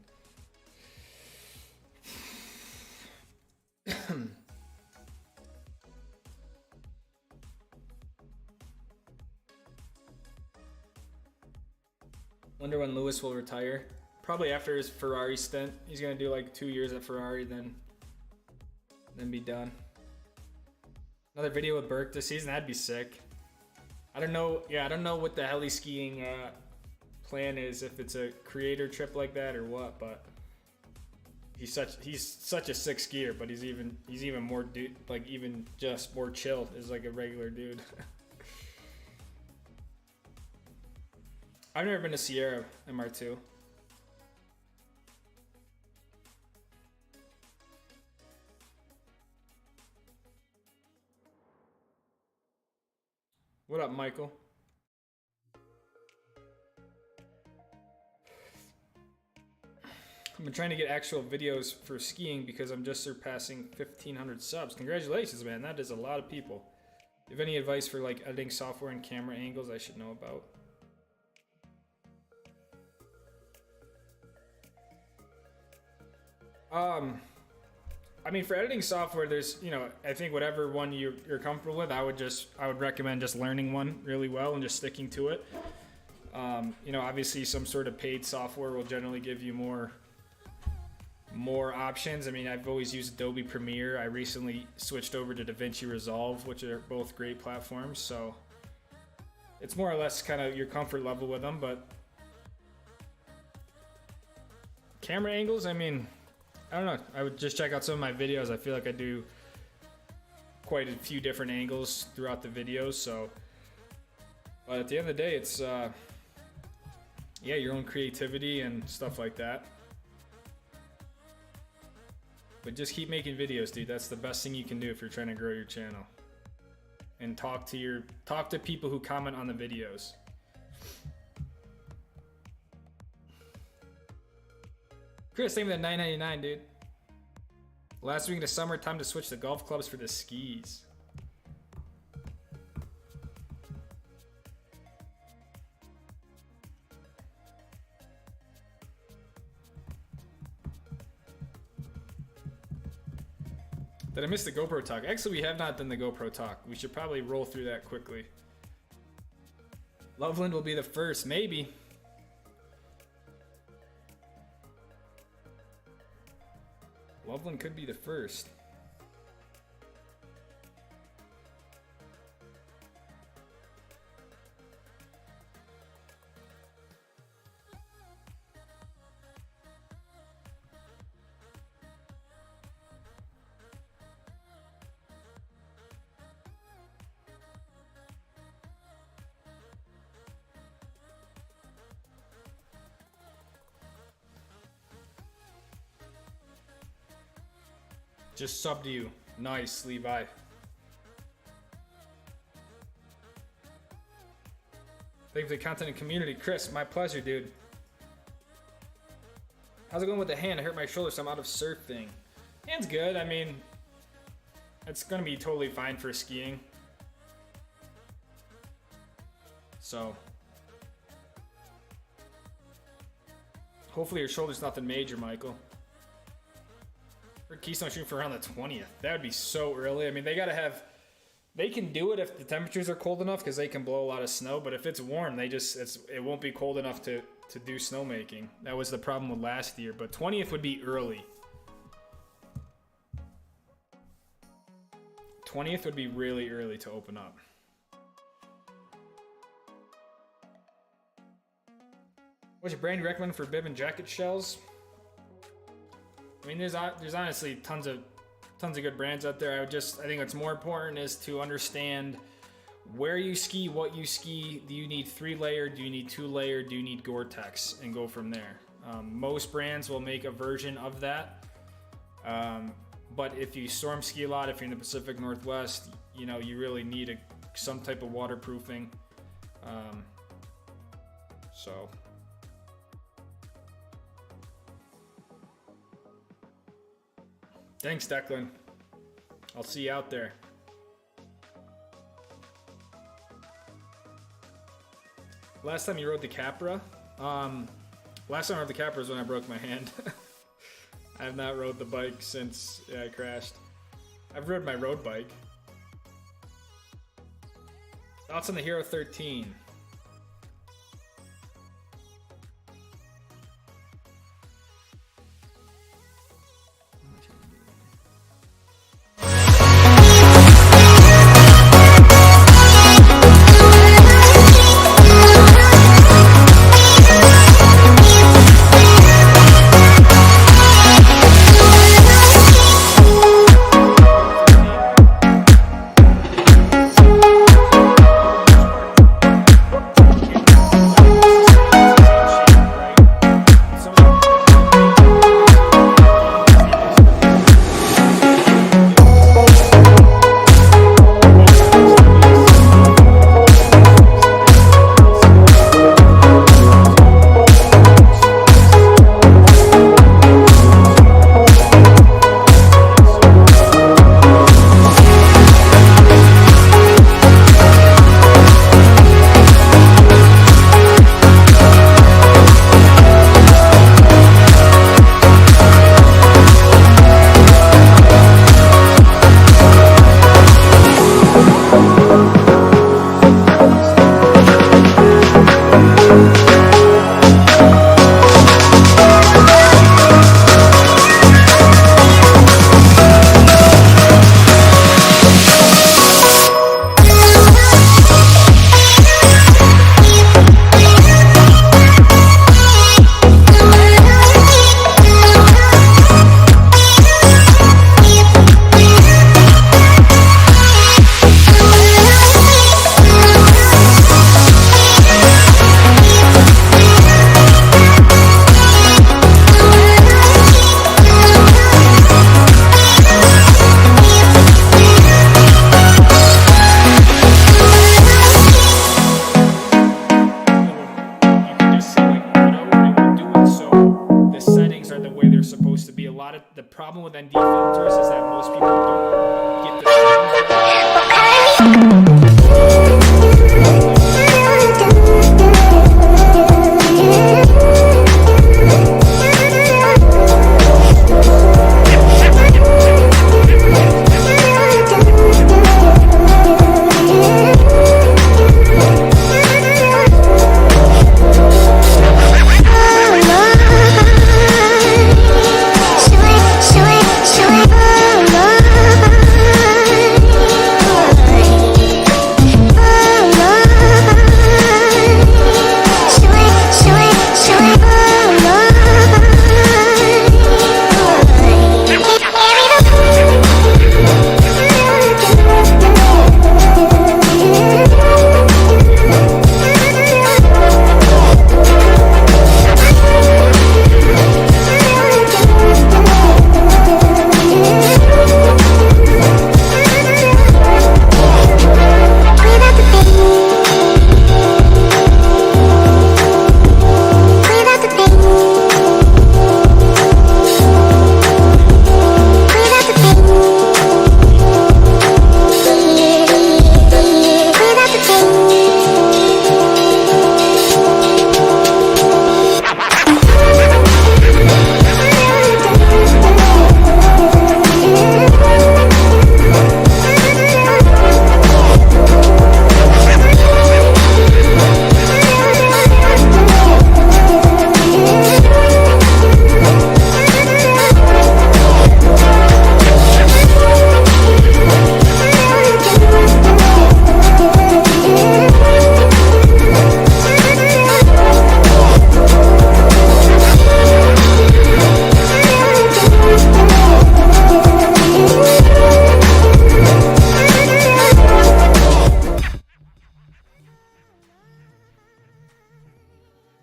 wonder when Lewis will retire. Probably after his Ferrari stint. He's gonna do like 2 years at Ferrari, then be done. Another video with Burke this season, that'd be sick. I don't know, yeah, I don't know what the heli skiing plan is, if it's a creator trip like that or what, but he's such a sick skier, but he's even more dude, like even just more chill is like a regular dude. I've never been to Sierra MR2. What up, Michael? I've been trying to get actual videos for skiing because I'm just surpassing 1,500 subs. Congratulations, man. That is a lot of people. Do you have any advice for like editing software and camera angles I should know about? I mean, for editing software, there's, you know, I think whatever one you're comfortable with, I would recommend just learning one really well and just sticking to it. You know, obviously some sort of paid software will generally give you more options. I mean, I've always used Adobe Premiere. I recently switched over to DaVinci Resolve, which are both great platforms. So it's more or less kind of your comfort level with them, but camera angles, I mean, I don't know. I would just check out some of my videos. I feel like I do quite a few different angles throughout the videos. So, but at the end of the day, it's yeah, your own creativity and stuff like that. But just keep making videos, dude. That's the best thing you can do if you're trying to grow your channel. And talk to people who comment on the videos. Chris, same with the $9.99, dude. Last week in the summer, time to switch the golf clubs for the skis. Did I miss the GoPro talk? Actually, we have not done the GoPro talk. We should probably roll through that quickly. Loveland will be the first, maybe. Loveland could be the first. Just subbed you. Nice, Levi. Thank you for the content and community. Chris, my pleasure, dude. How's it going with the hand? I hurt my shoulder, so I'm out of surfing. Hand's good. I mean, it's going to be totally fine for skiing. So, hopefully your shoulder's nothing major, Michael. For Keystone shooting for around the 20th. That would be so early. I mean, they got to have... They can do it if the temperatures are cold enough because they can blow a lot of snow. But if it's warm, it won't be cold enough to do snowmaking. That was the problem with last year. But 20th would be early. 20th would be really early to open up. What's your brand you recommend for bib and jacket shells? I mean, there's honestly tons of good brands out there. I think what's more important is to understand where you ski, what you ski. Do you need 3-layer? Do you need 2-layer? Do you need Gore-Tex? And go from there. Most brands will make a version of that. But if you storm ski a lot, if you're in the Pacific Northwest, you know, you really need some type of waterproofing. So. Thanks, Declan. I'll see you out there. Last time you rode the Capra? Last time I rode the Capra was when I broke my hand. I have not rode the bike since I crashed. I've rode my road bike. Thoughts on the Hero 13? The problem with ND filters is that most people don't get the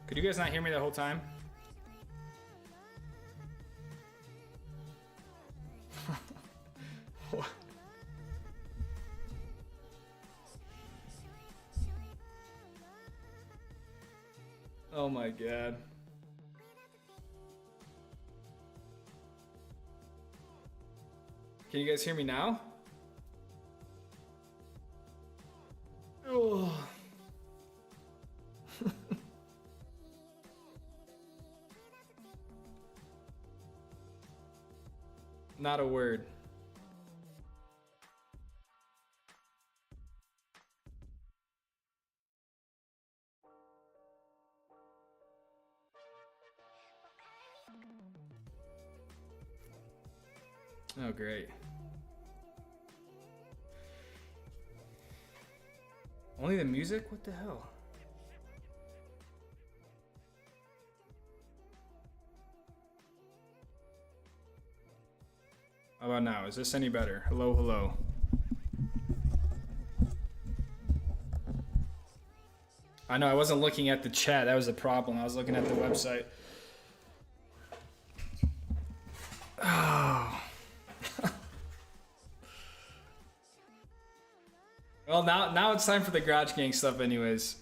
Could you guys not hear me the whole time? What? Oh my god. Can you guys hear me now? Oh. Not a word. Oh, great. Only the music? What the hell? How about now? Is this any better? Hello, hello. I know I wasn't looking at the chat. That was the problem. I was looking at the website. Oh. Well, now it's time for the Garage Gang stuff anyways.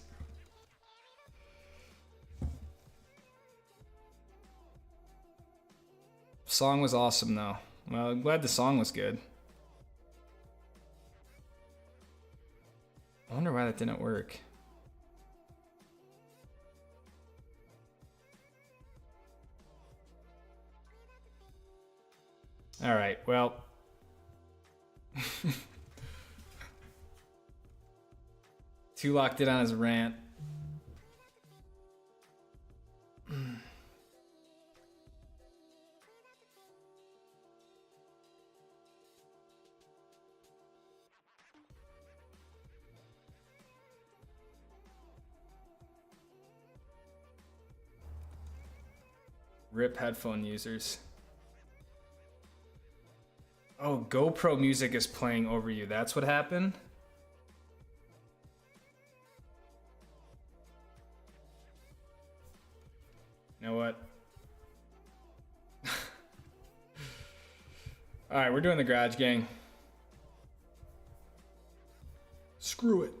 Song was awesome though. Well, I'm glad the song was good. I wonder why that didn't work. All right, well. Too locked in on his rant. Rip headphone users. Oh, GoPro music is playing over you. That's what happened? You know what? Alright, we're doing the Garage Gang. Screw it.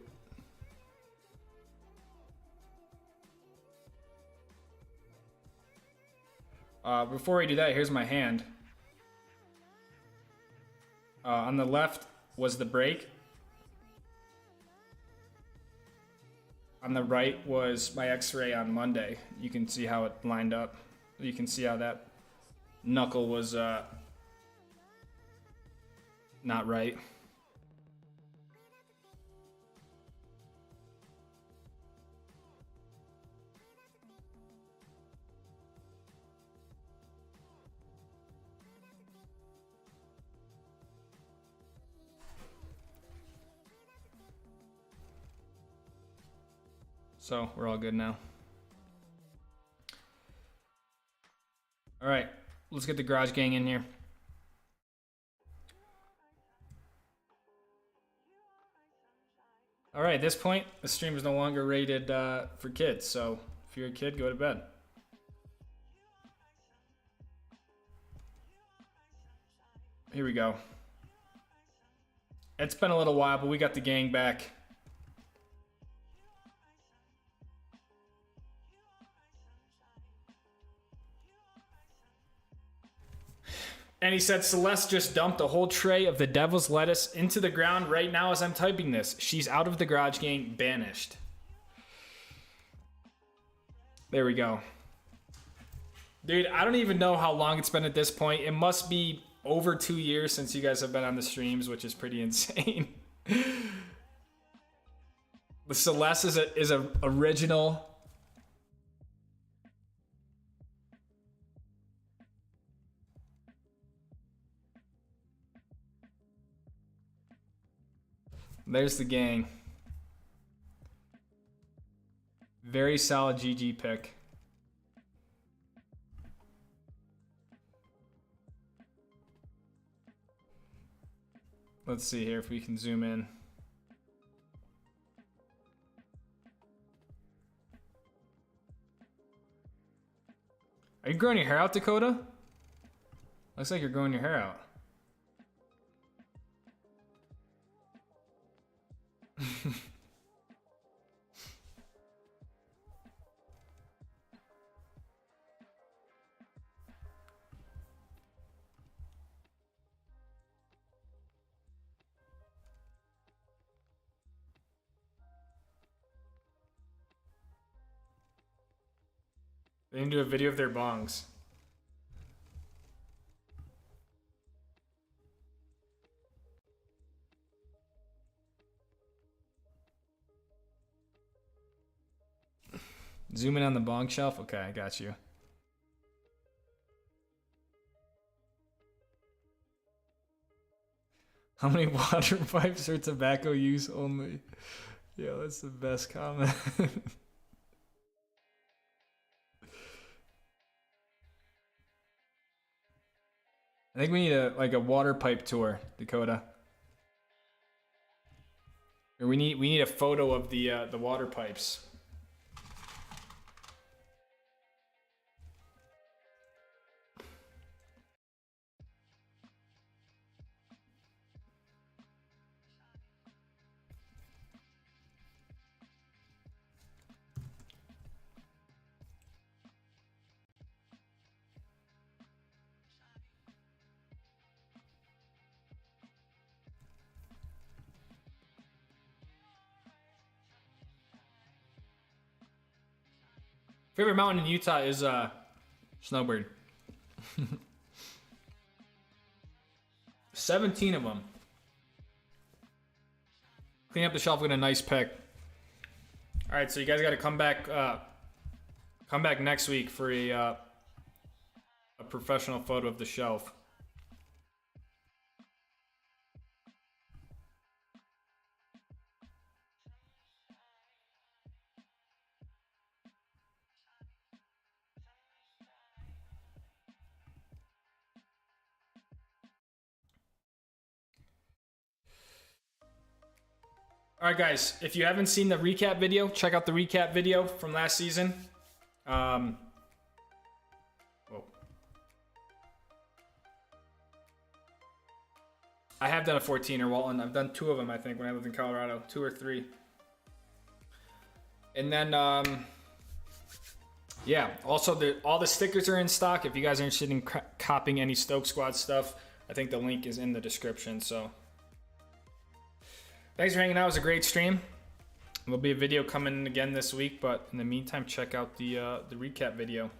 Before we do that, here's my hand. On the left was the brake. On the right was my x-ray on Monday. You can see how it lined up. You can see how that knuckle was not right. So we're all good now. All right, let's get the Garage Gang in here. All right, at this point, the stream is no longer rated for kids. So if you're a kid, go to bed. Here we go. It's been a little while, but we got the gang back. And he said, Celeste just dumped a whole tray of the devil's lettuce into the ground right now as I'm typing this. She's out of the Garage Gang, banished. There we go. Dude, I don't even know how long it's been at this point. It must be over 2 years since you guys have been on the streams, which is pretty insane. The Celeste is a original. There's the gang. Very solid GG pick. Let's see here if we can zoom in. Are you growing your hair out, Dakota? Looks like you're growing your hair out. They need to do a video of their bongs. Zoom in on the bong shelf. Okay, I got you. How many water pipes are tobacco use only? Yeah, that's the best comment. I think we need a water pipe tour, Dakota. Or we need a photo of the water pipes. Favorite mountain in Utah is Snowbird. 17 of them. Clean up the shelf with a nice pick. All right, so you guys got to come back next week for a professional photo of the shelf. All right, guys, if you haven't seen the recap video, check out the recap video from last season. Whoa. I have done a 14er, Walton. I've done 2 of them, I think, when I lived in Colorado. 2 or 3. And then, yeah, also all the stickers are in stock. If you guys are interested in copying any Stoke Squad stuff, I think the link is in the description, so... Thanks for hanging out. It was a great stream. There'll be a video coming again this week, but in the meantime, check out the recap video.